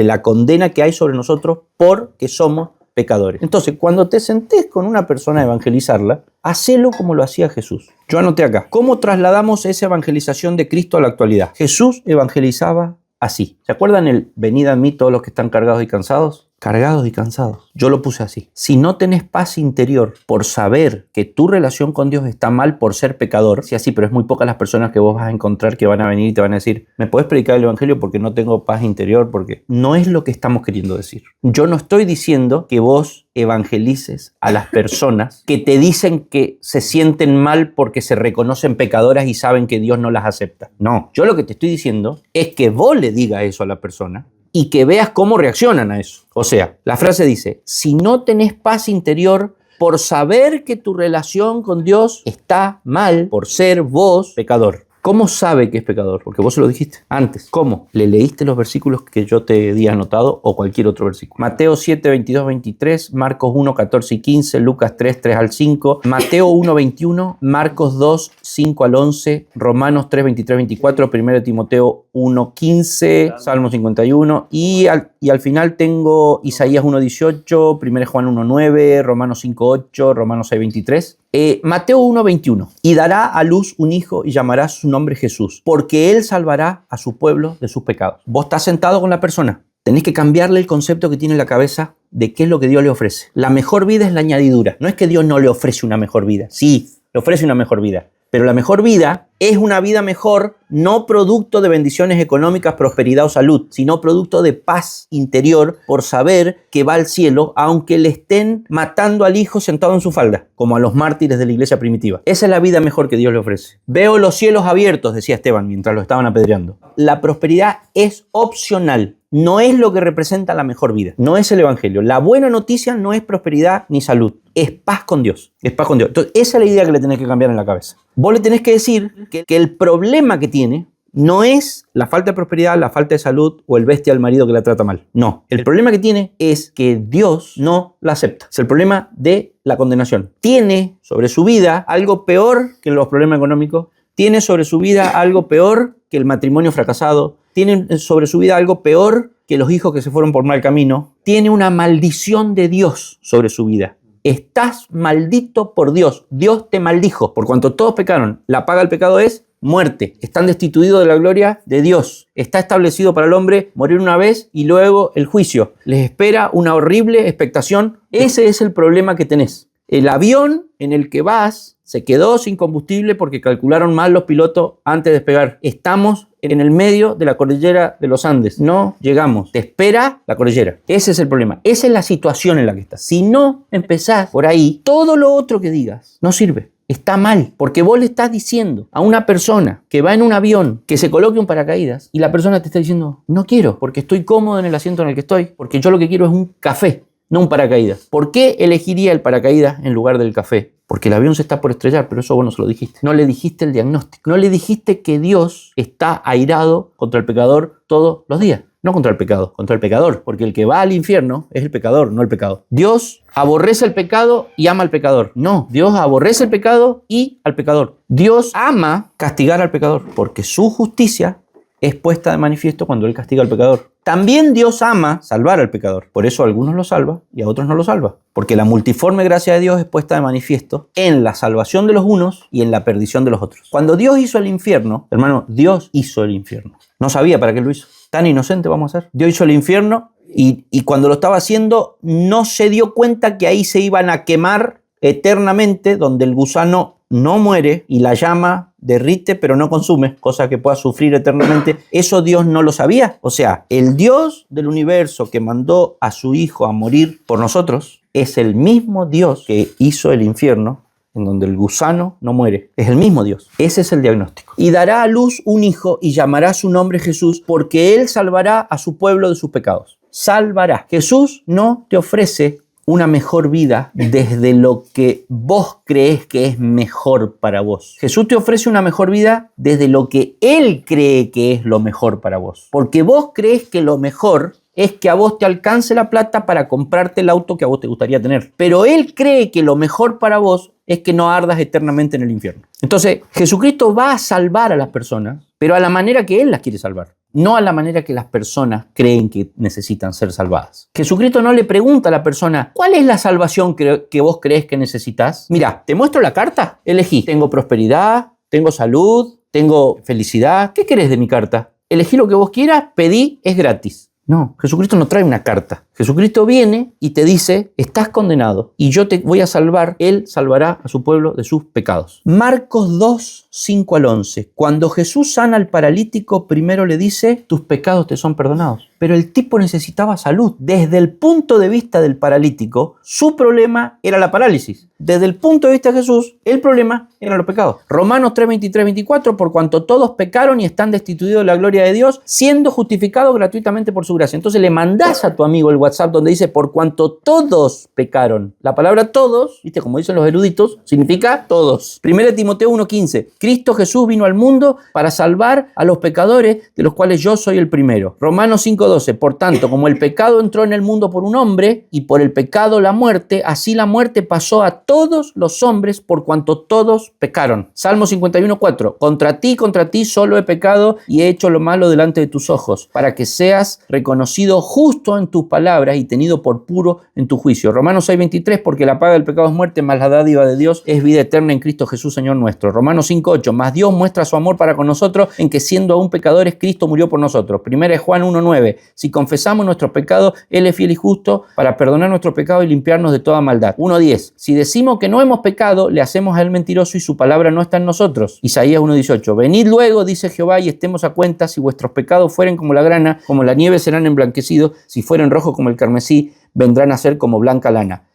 la condena que hay sobre nosotros porque somos pecadores. Entonces, cuando te sentés con una persona a evangelizarla, hacelo como lo hacía Jesús. Yo anoté acá, ¿cómo trasladamos esa evangelización de Cristo a la actualidad? Jesús evangelizaba así. ¿Se acuerdan el venid a mí todos los que están cargados y cansados? cargados y cansados. Yo lo puse así. Si no tenés paz interior por saber que tu relación con Dios está mal por ser pecador, sí, así, pero es muy pocas las personas que vos vas a encontrar que van a venir y te van a decir, ¿me podés predicar el evangelio porque no tengo paz interior? Porque no es lo que estamos queriendo decir. Yo no estoy diciendo que vos evangelices a las personas que te dicen que se sienten mal porque se reconocen pecadoras y saben que Dios no las acepta. No, yo lo que te estoy diciendo es que vos le digas eso a la persona y que veas cómo reaccionan a eso. O sea, la frase dice, si no tenés paz interior por saber que tu relación con Dios está mal por ser vos pecador. ¿Cómo sabe que es pecador? Porque vos se lo dijiste antes. ¿Cómo? ¿Le leíste los versículos que yo te di anotado o cualquier otro versículo? Mateo 7, 22, 23, Marcos 1, 14 y 15, Lucas 3, 3 al 5, Mateo 1, 21, Marcos 2, 5 al 11, Romanos 3, 23, 24, 1 Timoteo 1, 15, Salmo 51 y al final tengo Isaías 1, 18, 1 Juan 1, 9, Romanos 5, 8, Romanos 6, 23. Mateo 1, 21. Y dará a luz un hijo y llamará su nombre Jesús, porque él salvará a su pueblo de sus pecados. Vos estás sentado con la persona. Tenés que cambiarle el concepto que tiene en la cabeza de qué es lo que Dios le ofrece. La mejor vida es la añadidura. No es que Dios no le ofrece una mejor vida. Sí, le ofrece una mejor vida. Pero la mejor vida es una vida mejor, no producto de bendiciones económicas, prosperidad o salud, sino producto de paz interior por saber que va al cielo, aunque le estén matando al hijo sentado en su falda, como a los mártires de la iglesia primitiva. Esa es la vida mejor que Dios le ofrece. Veo los cielos abiertos, decía Esteban mientras lo estaban apedreando. La prosperidad es opcional. No es lo que representa la mejor vida. No es el evangelio. La buena noticia no es prosperidad ni salud. Es paz con Dios. Es paz con Dios. Entonces, esa es la idea que le tenés que cambiar en la cabeza. Vos le tenés que decir que el problema que tiene no es la falta de prosperidad, la falta de salud o el bestia al marido que la trata mal. No. El problema que tiene es que Dios no la acepta. Es el problema de la condenación. Tiene sobre su vida algo peor que los problemas económicos. Tiene sobre su vida algo peor que el matrimonio fracasado. Tiene sobre su vida algo peor que los hijos que se fueron por mal camino. Tiene una maldición de Dios sobre su vida. Estás maldito por Dios. Dios te maldijo. Por cuanto todos pecaron, la paga del pecado es muerte. Están destituidos de la gloria de Dios. Está establecido para el hombre morir una vez y luego el juicio. Les espera una horrible expectación. Ese es el problema que tenés. El avión en el que vas se quedó sin combustible porque calcularon mal los pilotos antes de despegar. Estamos en el medio de la cordillera de los Andes. No llegamos. Te espera la cordillera. Ese es el problema. Esa es la situación en la que estás. Si no empezás por ahí, todo lo otro que digas no sirve. Está mal, porque vos le estás diciendo a una persona que va en un avión que se coloque un paracaídas y la persona te está diciendo, no quiero, porque estoy cómodo en el asiento en el que estoy, porque yo lo que quiero es un café, no un paracaídas. ¿Por qué elegiría el paracaídas en lugar del café? Porque el avión se está por estrellar, pero eso vos no se lo dijiste. No le dijiste el diagnóstico. No le dijiste que Dios está airado contra el pecador todos los días. No contra el pecado, contra el pecador. Porque el que va al infierno es el pecador, no el pecado. Dios aborrece el pecado y ama al pecador. No, Dios aborrece el pecado y al pecador. Dios ama castigar al pecador porque su justicia es puesta de manifiesto cuando Él castiga al pecador. También Dios ama salvar al pecador. Por eso a algunos lo salva y a otros no lo salva. Porque la multiforme gracia de Dios es puesta de manifiesto en la salvación de los unos y en la perdición de los otros. Cuando Dios hizo el infierno, hermano, Dios hizo el infierno. No sabía para qué lo hizo. Tan inocente vamos a ser. Dios hizo el infierno y cuando lo estaba haciendo no se dio cuenta que ahí se iban a quemar eternamente, donde el gusano no muere y la llama derrite pero no consume, cosa que pueda sufrir eternamente. Eso Dios no lo sabía. O sea, el Dios del universo que mandó a su Hijo a morir por nosotros es el mismo Dios que hizo el infierno, en donde el gusano no muere. Es el mismo Dios. Ese es el diagnóstico. Y dará a luz un hijo y llamará su nombre Jesús, porque él salvará a su pueblo de sus pecados. Salvará. Jesús no te ofrece una mejor vida desde lo que vos crees que es mejor para vos. Jesús te ofrece una mejor vida desde lo que Él cree que es lo mejor para vos. Porque vos crees que lo mejor es que a vos te alcance la plata para comprarte el auto que a vos te gustaría tener. Pero Él cree que lo mejor para vos es que no ardas eternamente en el infierno. Entonces, Jesucristo va a salvar a las personas, pero a la manera que Él las quiere salvar. No a la manera que las personas creen que necesitan ser salvadas. Jesucristo no le pregunta a la persona, ¿cuál es la salvación que vos crees que necesitas? Mira, te muestro la carta, elegí. Tengo prosperidad, tengo salud, tengo felicidad. ¿Qué querés de mi carta? Elegí lo que vos quieras, pedí, es gratis. No, Jesucristo no trae una carta. Jesucristo viene y te dice, estás condenado y yo te voy a salvar. Él salvará a su pueblo de sus pecados. Marcos 2, 5 al 11. Cuando Jesús sana al paralítico, primero le dice, tus pecados te son perdonados. Pero el tipo necesitaba salud. Desde el punto de vista del paralítico, su problema era la parálisis. Desde el punto de vista de Jesús, el problema eran los pecados. Romanos 3, 23, 24, por cuanto todos pecaron y están destituidos de la gloria de Dios, siendo justificados gratuitamente por su gracia. Entonces le mandás a tu amigo el WhatsApp donde dice, por cuanto todos pecaron. La palabra todos, ¿viste? Como dicen los eruditos, significa todos. 1 Timoteo 1, 15. Cristo Jesús vino al mundo para salvar a los pecadores, de los cuales yo soy el primero. Romanos 5, 12. Por tanto, como el pecado entró en el mundo por un hombre, y por el pecado la muerte, así la muerte pasó a todos los hombres por cuanto todos pecaron. Salmo 51, 4. Contra ti solo he pecado y he hecho lo malo delante de tus ojos, para que seas reconocido justo en tus palabras y tenido por puro en tu juicio. Romanos 6, 23. Porque la paga del pecado es muerte, mas la dádiva de Dios es vida eterna en Cristo Jesús, Señor nuestro. Romanos 5, 8. Mas Dios muestra su amor para con nosotros en que siendo aún pecadores, Cristo murió por nosotros. 1 Juan 1, 9. Si confesamos nuestros pecados, Él es fiel y justo para perdonar nuestros pecados y limpiarnos de toda maldad. 1:10. Si decimos que no hemos pecado, le hacemos a Él mentiroso y su palabra no está en nosotros. Isaías 1:18. Venid luego, dice Jehová, y estemos a cuenta. Si vuestros pecados fueren como la grana, como la nieve serán emblanquecidos. Si fueren rojos como el carmesí, vendrán a ser como blanca lana.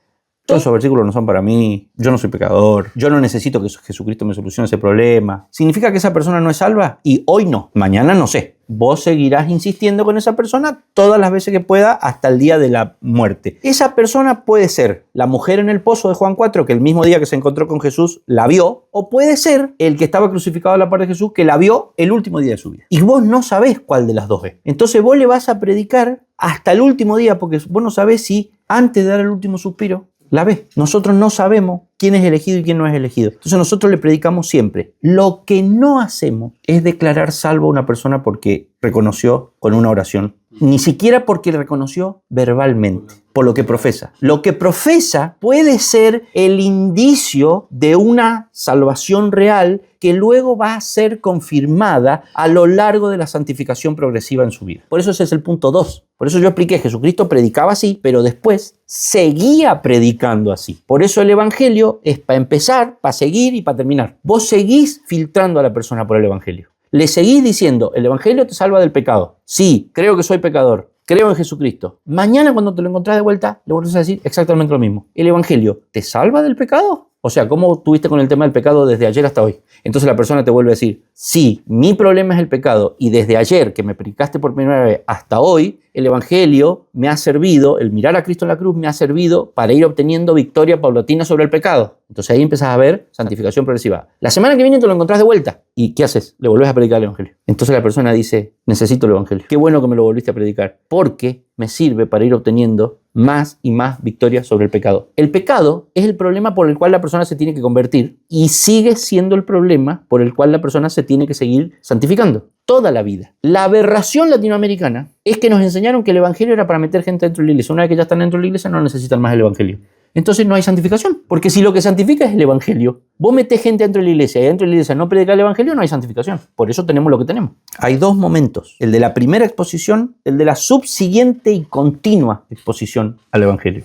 Todos esos versículos no son para mí. Yo no soy pecador. Yo no necesito que Jesucristo me solucione ese problema. ¿Significa que esa persona no es salva? Y hoy no. Mañana no sé. Vos seguirás insistiendo con esa persona todas las veces que pueda hasta el día de la muerte. Esa persona puede ser la mujer en el pozo de Juan 4, que el mismo día que se encontró con Jesús la vio, o puede ser el que estaba crucificado a la par de Jesús, que la vio el último día de su vida. Y vos no sabés cuál de las dos es. Entonces vos le vas a predicar hasta el último día, porque vos no sabés si antes de dar el último suspiro la ve. Nosotros no sabemos quién es elegido y quién no es elegido. Entonces nosotros le predicamos siempre. Lo que no hacemos es declarar salvo a una persona porque reconoció con una oración. Ni siquiera porque reconoció verbalmente, por lo que profesa. Lo que profesa puede ser el indicio de una salvación real que luego va a ser confirmada a lo largo de la santificación progresiva en su vida. Por eso ese es el punto 2. Por eso yo expliqué, Jesucristo predicaba así, pero después seguía predicando así. Por eso el Evangelio es para empezar, para seguir y para terminar. Vos seguís filtrando a la persona por el Evangelio. Le seguís diciendo, el Evangelio te salva del pecado. Sí, creo que soy pecador. Creo en Jesucristo. Mañana cuando te lo encontrás de vuelta, le volvés a decir exactamente lo mismo. ¿El Evangelio te salva del pecado? O sea, ¿cómo tuviste con el tema del pecado desde ayer hasta hoy? Entonces la persona te vuelve a decir, sí, mi problema es el pecado y desde ayer que me predicaste por primera vez hasta hoy, el Evangelio me ha servido, el mirar a Cristo en la cruz me ha servido para ir obteniendo victoria paulatina sobre el pecado. Entonces ahí empiezas a ver santificación progresiva. La semana que viene te lo encontrás de vuelta. ¿Y qué haces? Le volvés a predicar el Evangelio. Entonces la persona dice, necesito el Evangelio. Qué bueno que me lo volviste a predicar, porque me sirve para ir obteniendo más y más victorias sobre el pecado. El pecado es el problema por el cual la persona se tiene que convertir y sigue siendo el problema por el cual la persona se tiene que seguir santificando toda la vida. La aberración latinoamericana es que nos enseñaron que el Evangelio era para meter gente dentro de la iglesia. Una vez que ya están dentro de la iglesia no necesitan más el Evangelio. Entonces no hay santificación, porque si lo que santifica es el Evangelio, vos metés gente dentro de la iglesia y dentro de la iglesia no predica el Evangelio, no hay santificación. Por eso tenemos lo que tenemos. Hay dos momentos, el de la primera exposición, el de la subsiguiente y continua exposición al Evangelio.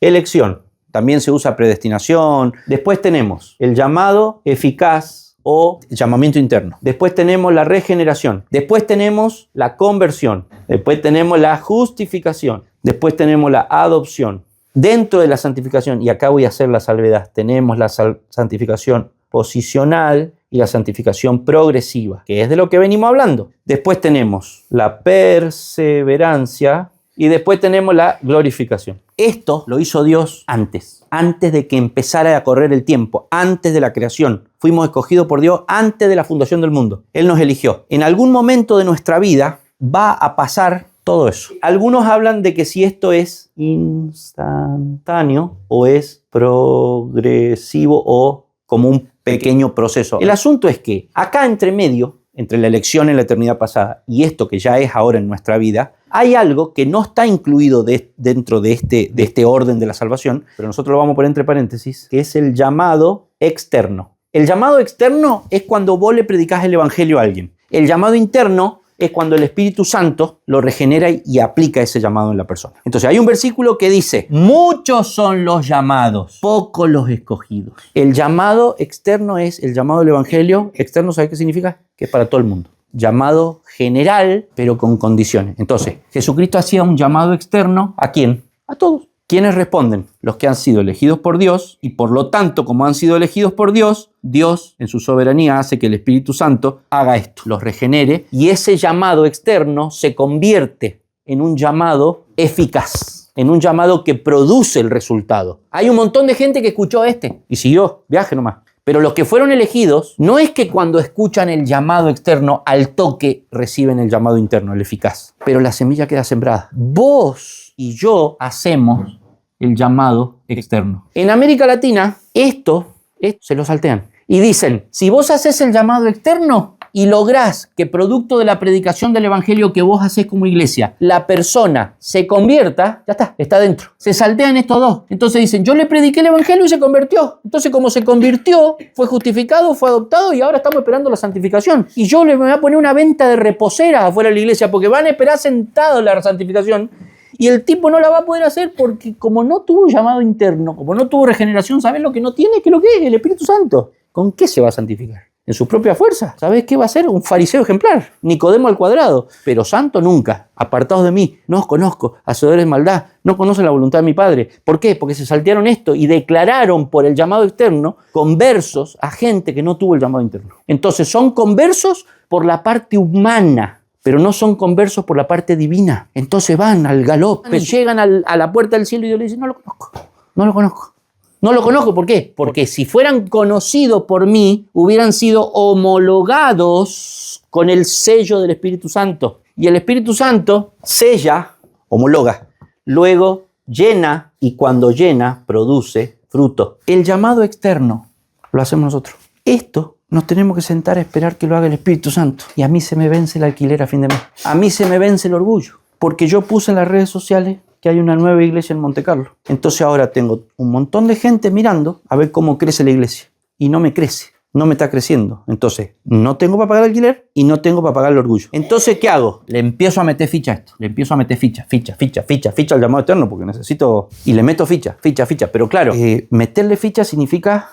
Elección, también se usa predestinación. Después tenemos el llamado eficaz o llamamiento interno. Después tenemos la regeneración. Después tenemos la conversión. Después tenemos la justificación. Después tenemos la adopción. Dentro de la santificación, y acá voy a hacer la salvedad, tenemos la santificación posicional y la santificación progresiva, que es de lo que venimos hablando. Después tenemos la perseverancia y después tenemos la glorificación. Esto lo hizo Dios antes de que empezara a correr el tiempo, antes de la creación. Fuimos escogidos por Dios antes de la fundación del mundo. Él nos eligió. En algún momento de nuestra vida va a pasar todo eso. Algunos hablan de que si esto es instantáneo o es progresivo o como un pequeño proceso. El asunto es que acá entre medio, entre la elección en la eternidad pasada y esto que ya es ahora en nuestra vida, hay algo que no está incluido dentro de este orden de la salvación, pero nosotros lo vamos a poner entre paréntesis, que es el llamado externo. El llamado externo es cuando vos le predicás el Evangelio a alguien. El llamado interno es cuando el Espíritu Santo lo regenera y aplica ese llamado en la persona. Entonces hay un versículo que dice, muchos son los llamados, pocos los escogidos. El llamado externo es el llamado del Evangelio. Externo, ¿sabe qué significa? Que es para todo el mundo. Llamado general, pero con condiciones. Entonces, Jesucristo hacía un llamado externo, ¿a quién? A todos. ¿Quiénes responden? Los que han sido elegidos por Dios, y por lo tanto, como han sido elegidos por Dios, Dios en su soberanía hace que el Espíritu Santo haga esto, los regenere, y ese llamado externo se convierte en un llamado eficaz, en un llamado que produce el resultado. Hay un montón de gente que escuchó y siguió, viaje nomás. Pero los que fueron elegidos, no es que cuando escuchan el llamado externo, al toque reciben el llamado interno, el eficaz. Pero la semilla queda sembrada. Vos y yo hacemos el llamado externo. En América Latina, esto se lo saltean. Y dicen, si vos haces el llamado externo y lográs que producto de la predicación del evangelio que vos hacés como iglesia, la persona se convierta, ya está dentro. Se saltean estos dos. Entonces dicen, yo le prediqué el evangelio y se convirtió. Entonces como se convirtió, fue justificado, fue adoptado y ahora estamos esperando la santificación. Y yo le voy a poner una venta de reposeras afuera de la iglesia porque van a esperar sentados la santificación. Y el tipo no la va a poder hacer porque como no tuvo llamado interno, como no tuvo regeneración, ¿sabes lo que no tiene? ¿Qué es lo que es? El Espíritu Santo. ¿Con qué se va a santificar? ¿En su propia fuerza? ¿Sabes qué va a ser? Un fariseo ejemplar. Nicodemo al cuadrado. Pero santo nunca. Apartados de mí. No os conozco. Hacedores de maldad. No conocen la voluntad de mi Padre. ¿Por qué? Porque se saltearon esto y declararon por el llamado externo conversos a gente que no tuvo el llamado interno. Entonces son conversos por la parte humana, pero no son conversos por la parte divina. Entonces van al galope, llegan a la puerta del cielo y Dios le dice, no lo conozco, no lo conozco. No lo conozco, ¿por qué? Porque si fueran conocidos por mí, hubieran sido homologados con el sello del Espíritu Santo. Y el Espíritu Santo sella, homologa, luego llena y cuando llena produce fruto. El llamado externo lo hacemos nosotros. Esto nos tenemos que sentar a esperar que lo haga el Espíritu Santo. Y a mí se me vence el alquiler a fin de mes. A mí se me vence el orgullo. Porque yo puse en las redes sociales que hay una nueva iglesia en Monte Carlo. Entonces ahora tengo un montón de gente mirando a ver cómo crece la iglesia. Y no me crece. No me está creciendo. Entonces, no tengo para pagar el alquiler y no tengo para pagar el orgullo. Entonces, ¿qué hago? Le empiezo a meter ficha a esto. Le empiezo a meter ficha al llamado eterno porque necesito... Y le meto ficha. Pero claro, meterle ficha significa,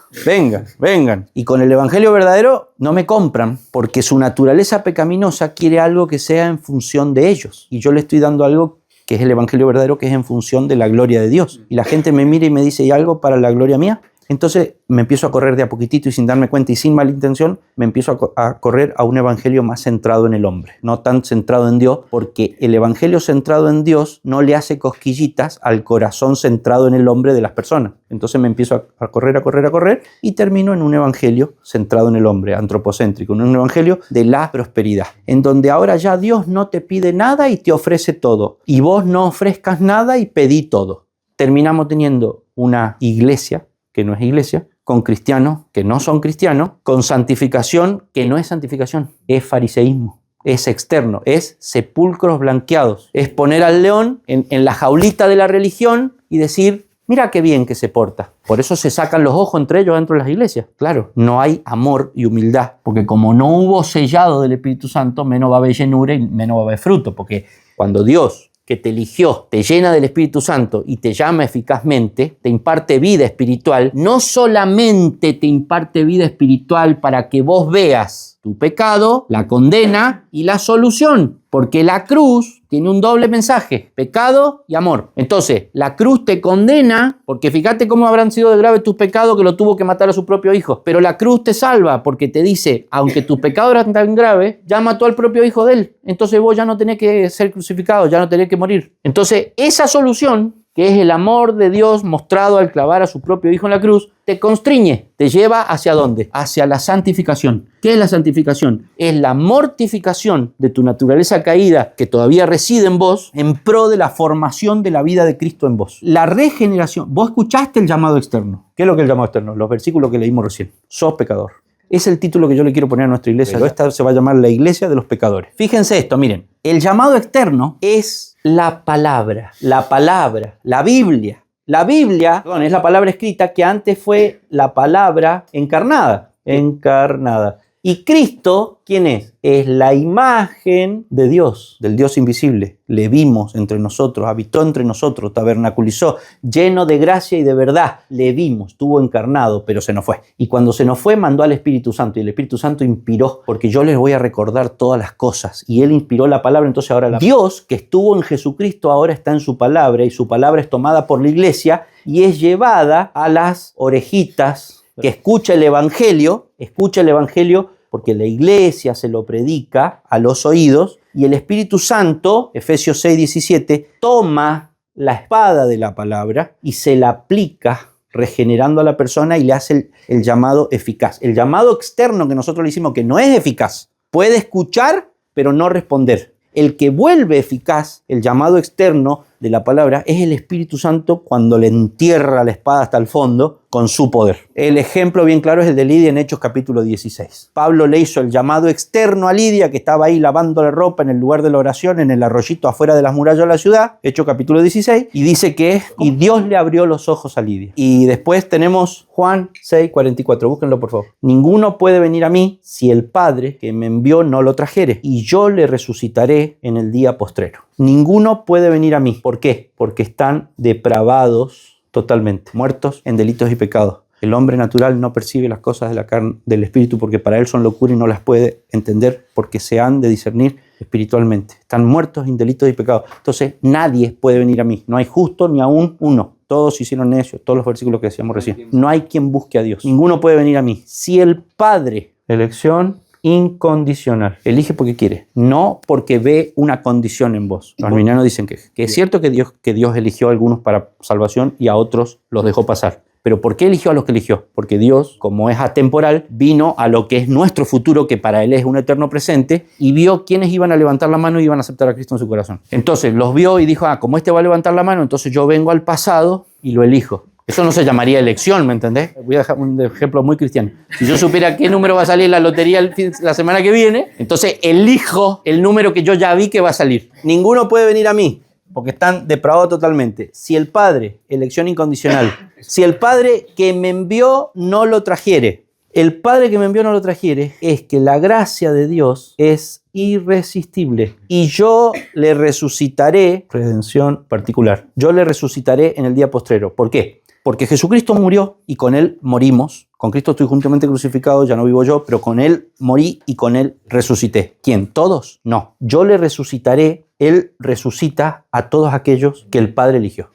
vengan. Y con el evangelio verdadero no me compran porque su naturaleza pecaminosa quiere algo que sea en función de ellos. Y yo le estoy dando algo que es el evangelio verdadero, que es en función de la gloria de Dios. Y la gente me mira y me dice, ¿y algo para la gloria mía? Entonces me empiezo a correr de a poquitito y sin darme cuenta y sin mala intención, me empiezo a correr a un evangelio más centrado en el hombre, no tan centrado en Dios, porque el evangelio centrado en Dios no le hace cosquillitas al corazón centrado en el hombre de las personas. Entonces me empiezo a correr y termino en un evangelio centrado en el hombre, antropocéntrico, en un evangelio de la prosperidad, en donde ahora ya Dios no te pide nada y te ofrece todo, y vos no ofrezcas nada y pedí todo. Terminamos teniendo una iglesia que no es iglesia, con cristianos que no son cristianos, con santificación que no es santificación, es fariseísmo, es externo, es sepulcros blanqueados, es poner al león en la jaulita de la religión y decir, mira qué bien que se porta. Por eso se sacan los ojos entre ellos dentro de las iglesias. Claro, no hay amor y humildad, porque como no hubo sellado del Espíritu Santo, menos va a haber llenura y menos va a haber fruto, porque cuando Dios que te eligió, te llena del Espíritu Santo y te llama eficazmente, te imparte vida espiritual, no solamente te imparte vida espiritual para que vos veas tu pecado, la condena y la solución, porque la cruz tiene un doble mensaje, pecado y amor. Entonces, la cruz te condena, porque fíjate cómo habrán sido de grave tus pecados que lo tuvo que matar a su propio hijo, pero la cruz te salva porque te dice, aunque tus pecados eran tan graves, ya mató al propio hijo de él, entonces vos ya no tenés que ser crucificado, ya no tenés que morir. Entonces, esa solución, que es el amor de Dios mostrado al clavar a su propio hijo en la cruz, te constriñe, te lleva ¿hacia dónde? Hacia la santificación. ¿Qué es la santificación? Es la mortificación de tu naturaleza caída que todavía reside en vos en pro de la formación de la vida de Cristo en vos. La regeneración. Vos escuchaste el llamado externo. ¿Qué es lo que es el llamado externo? Los versículos que leímos recién. Sos pecador. Es el título que yo le quiero poner a nuestra iglesia. Pero esta se va a llamar la iglesia de los pecadores. Fíjense esto, miren. El llamado externo es la palabra, la Biblia. La Biblia, es la palabra escrita que antes fue la palabra encarnada. Y Cristo, ¿quién es? Es la imagen de Dios, del Dios invisible. Le vimos entre nosotros, habitó entre nosotros, tabernaculizó, lleno de gracia y de verdad. Le vimos, estuvo encarnado, pero se nos fue. Y cuando se nos fue, mandó al Espíritu Santo. Y el Espíritu Santo inspiró, porque yo les voy a recordar todas las cosas. Y Él inspiró la palabra, entonces ahora Dios, que estuvo en Jesucristo, ahora está en su palabra. Y su palabra es tomada por la iglesia y es llevada a las orejitas que escucha el Evangelio porque la iglesia se lo predica a los oídos y el Espíritu Santo, Efesios 6:17, toma la espada de la palabra y se la aplica regenerando a la persona y le hace el llamado eficaz. El llamado externo que nosotros le hicimos que no es eficaz. Puede escuchar, pero no responder. El que vuelve eficaz, el llamado externo de la palabra, es el Espíritu Santo cuando le entierra la espada hasta el fondo con su poder. El ejemplo bien claro es el de Lidia en Hechos capítulo 16. Pablo le hizo el llamado externo a Lidia, que estaba ahí lavando la ropa en el lugar de la oración, en el arroyito afuera de las murallas de la ciudad, Hechos capítulo 16, y dice que y Dios le abrió los ojos a Lidia. Y después tenemos Juan 6:44, búsquenlo por favor. Ninguno puede venir a mí si el Padre que me envió no lo trajere, y yo le resucitaré en el día postrero. Ninguno puede venir a mí. ¿Por qué? Porque están depravados totalmente, muertos en delitos y pecados. El hombre natural no percibe las cosas de la carne, del espíritu, porque para él son locura y no las puede entender, porque se han de discernir espiritualmente. Están muertos en delitos y pecados. Entonces nadie puede venir a mí. No hay justo ni aún uno. Todos se hicieron necios, todos los versículos que decíamos recién. No hay quien busque a Dios. Ninguno puede venir a mí. Si el Padre, elección incondicional, elige porque quiere, no porque ve una condición en vos. Los arminianos dicen que es cierto que Dios eligió a algunos para salvación y a otros los dejó pasar. Pero ¿por qué eligió a los que eligió? Porque Dios, como es atemporal, vino a lo que es nuestro futuro, que para Él es un eterno presente, y vio quiénes iban a levantar la mano y iban a aceptar a Cristo en su corazón. Entonces los vio y dijo, como este va a levantar la mano, entonces yo vengo al pasado y lo elijo. Eso no se llamaría elección, ¿me entendés? Voy a dejar un ejemplo muy cristiano. Si yo supiera qué número va a salir en la lotería la semana que viene, entonces elijo el número que yo ya vi que va a salir. Ninguno puede venir a mí, porque están depravados totalmente. Si el Padre, elección incondicional, si el Padre que me envió no lo trajere, el Padre que me envió no lo trajere, es que la gracia de Dios es irresistible. Y yo le resucitaré, redención particular, yo le resucitaré en el día postrero. ¿Por qué? Porque Jesucristo murió y con Él morimos. Con Cristo estoy juntamente crucificado, ya no vivo yo, pero con Él morí y con Él resucité. ¿Quién? ¿Todos? No. Yo le resucitaré. Él resucita a todos aquellos que el Padre eligió,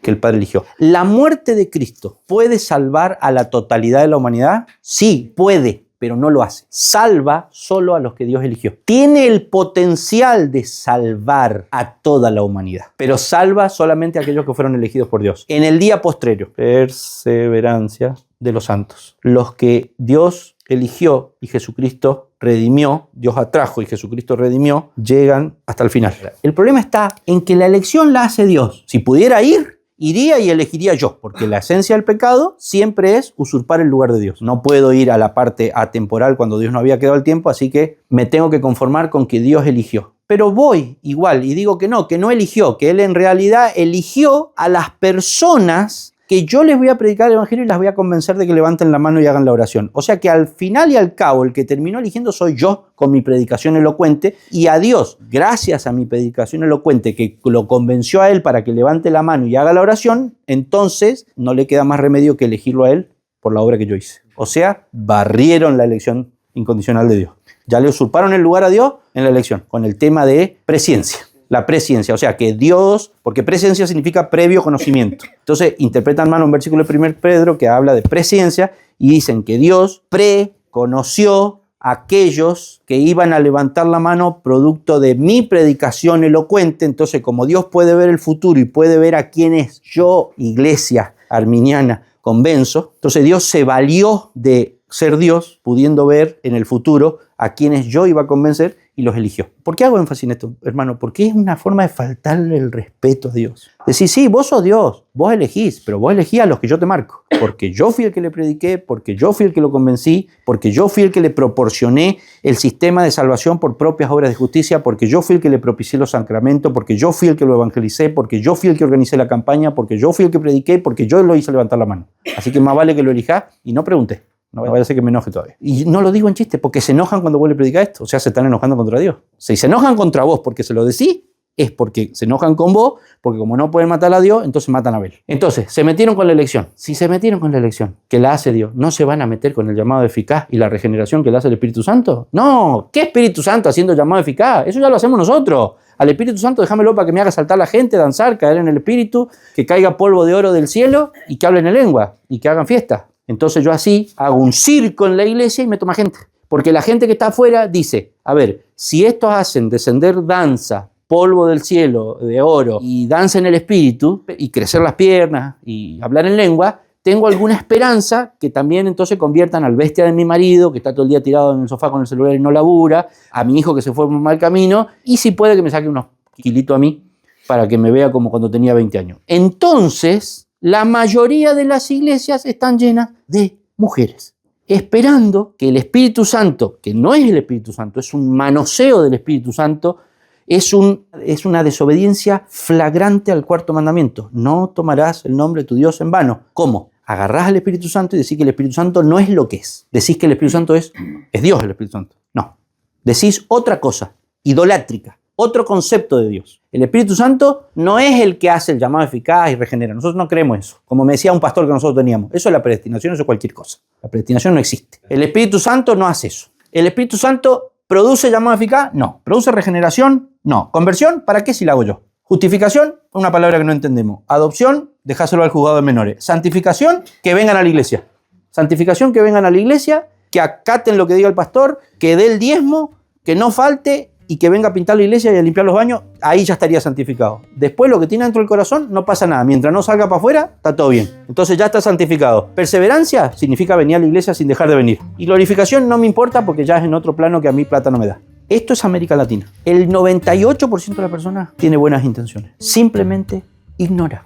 ¿La muerte de Cristo puede salvar a la totalidad de la humanidad? Sí, puede, pero no lo hace. Salva solo a los que Dios eligió. Tiene el potencial de salvar a toda la humanidad, pero salva solamente a aquellos que fueron elegidos por Dios. En el día postrero, perseverancia de los santos. Los que Dios eligió y Jesucristo redimió, Dios atrajo y Jesucristo redimió, llegan hasta el final. El problema está en que la elección la hace Dios. Si pudiera ir, iría y elegiría yo, porque la esencia del pecado siempre es usurpar el lugar de Dios. No puedo ir a la parte atemporal cuando Dios no había quedado el tiempo, así que me tengo que conformar con que Dios eligió. Pero voy igual y digo que no eligió, que Él en realidad eligió a las personas que yo les voy a predicar el evangelio y las voy a convencer de que levanten la mano y hagan la oración. O sea que al final y al cabo el que terminó eligiendo soy yo con mi predicación elocuente, y a Dios, gracias a mi predicación elocuente que lo convenció a Él para que levante la mano y haga la oración, entonces no le queda más remedio que elegirlo a Él por la obra que yo hice. O sea, barrieron la elección incondicional de Dios. Ya le usurparon el lugar a Dios en la elección con el tema de presciencia. La presciencia, o sea que Dios, porque presciencia significa previo conocimiento. Entonces interpretan mal un versículo de 1 Pedro que habla de presciencia y dicen que Dios preconoció a aquellos que iban a levantar la mano producto de mi predicación elocuente. Entonces, como Dios puede ver el futuro y puede ver a quienes yo, iglesia arminiana, convenzo, entonces Dios se valió de ser Dios, pudiendo ver en el futuro a quienes yo iba a convencer, y los eligió. ¿Por qué hago énfasis en esto, hermano? Porque es una forma de faltarle el respeto a Dios. Decir, sí, vos sos Dios, vos elegís, pero vos elegís a los que yo te marco. Porque yo fui el que le prediqué, porque yo fui el que lo convencí, porque yo fui el que le proporcioné el sistema de salvación por propias obras de justicia, porque yo fui el que le propicié los sacramentos, porque yo fui el que lo evangelicé, porque yo fui el que organicé la campaña, porque yo fui el que prediqué, porque yo lo hice levantar la mano. Así que más vale que lo elijas y no preguntes. No vaya a ser que me enoje todavía. Y no lo digo en chiste, porque se enojan cuando vos le predicas esto. O sea, se están enojando contra Dios. Si se enojan contra vos porque se lo decís, es porque se enojan con vos, porque como no pueden matar a Dios, entonces matan a Abel. Entonces, se metieron con la elección. Si se metieron con la elección que la hace Dios, ¿no se van a meter con el llamado eficaz y la regeneración que le hace el Espíritu Santo? No, ¿qué Espíritu Santo haciendo llamado eficaz? Eso ya lo hacemos nosotros. Al Espíritu Santo déjamelo para que me haga saltar la gente, danzar, caer en el Espíritu, que caiga polvo de oro del cielo y que hablen en lengua y que hagan fiesta. Entonces yo así hago un circo en la iglesia y meto más gente. Porque la gente que está afuera dice, a ver, si estos hacen descender danza, polvo del cielo, de oro, y danza en el espíritu, y crecer las piernas, y hablar en lengua, tengo alguna esperanza que también entonces conviertan al bestia de mi marido, que está todo el día tirado en el sofá con el celular y no labura, a mi hijo que se fue por un mal camino, y si puede que me saque unos kilitos a mí, para que me vea como cuando tenía 20 años. Entonces, la mayoría de las iglesias están llenas de mujeres, esperando que el Espíritu Santo, que no es el Espíritu Santo, es un manoseo del Espíritu Santo, es una desobediencia flagrante al cuarto mandamiento. No tomarás el nombre de tu Dios en vano. ¿Cómo? Agarrás al Espíritu Santo y decís que el Espíritu Santo no es lo que es. Decís que el Espíritu Santo es Dios el Espíritu Santo. No. Decís otra cosa, idolátrica, otro concepto de Dios. El Espíritu Santo no es el que hace el llamado eficaz y regenera. Nosotros no creemos eso. Como me decía un pastor que nosotros teníamos, eso es la predestinación, eso es cualquier cosa. La predestinación no existe. El Espíritu Santo no hace eso. El Espíritu Santo ¿produce llamado eficaz? No. ¿Produce regeneración? No. ¿Conversión? ¿Para qué si la hago yo? Justificación, una palabra que no entendemos. Adopción, dejáselo al juzgado de menores. Santificación, que vengan a la iglesia. Santificación, que vengan a la iglesia, que acaten lo que diga el pastor, que dé el diezmo, que no falte y que venga a pintar la iglesia y a limpiar los baños. Ahí ya estaría santificado. Después lo que tiene dentro del corazón no pasa nada. Mientras no salga para afuera, está todo bien. Entonces ya está santificado. Perseverancia significa venir a la iglesia sin dejar de venir. Y glorificación no me importa porque ya es en otro plano que a mí plata no me da. Esto es América Latina. El 98% de las personas tiene buenas intenciones. Simplemente ignora.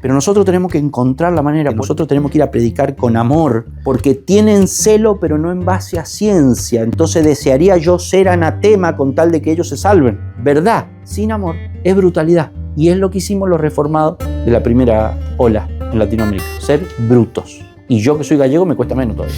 Pero nosotros tenemos que encontrar la manera. Nosotros tenemos que ir a predicar con amor. Porque tienen celo, pero no en base a ciencia. Entonces desearía yo ser anatema con tal de que ellos se salven. Verdad sin amor es brutalidad. Y es lo que hicimos los reformados de la primera ola en Latinoamérica. Ser brutos. Y yo que soy gallego me cuesta menos todavía.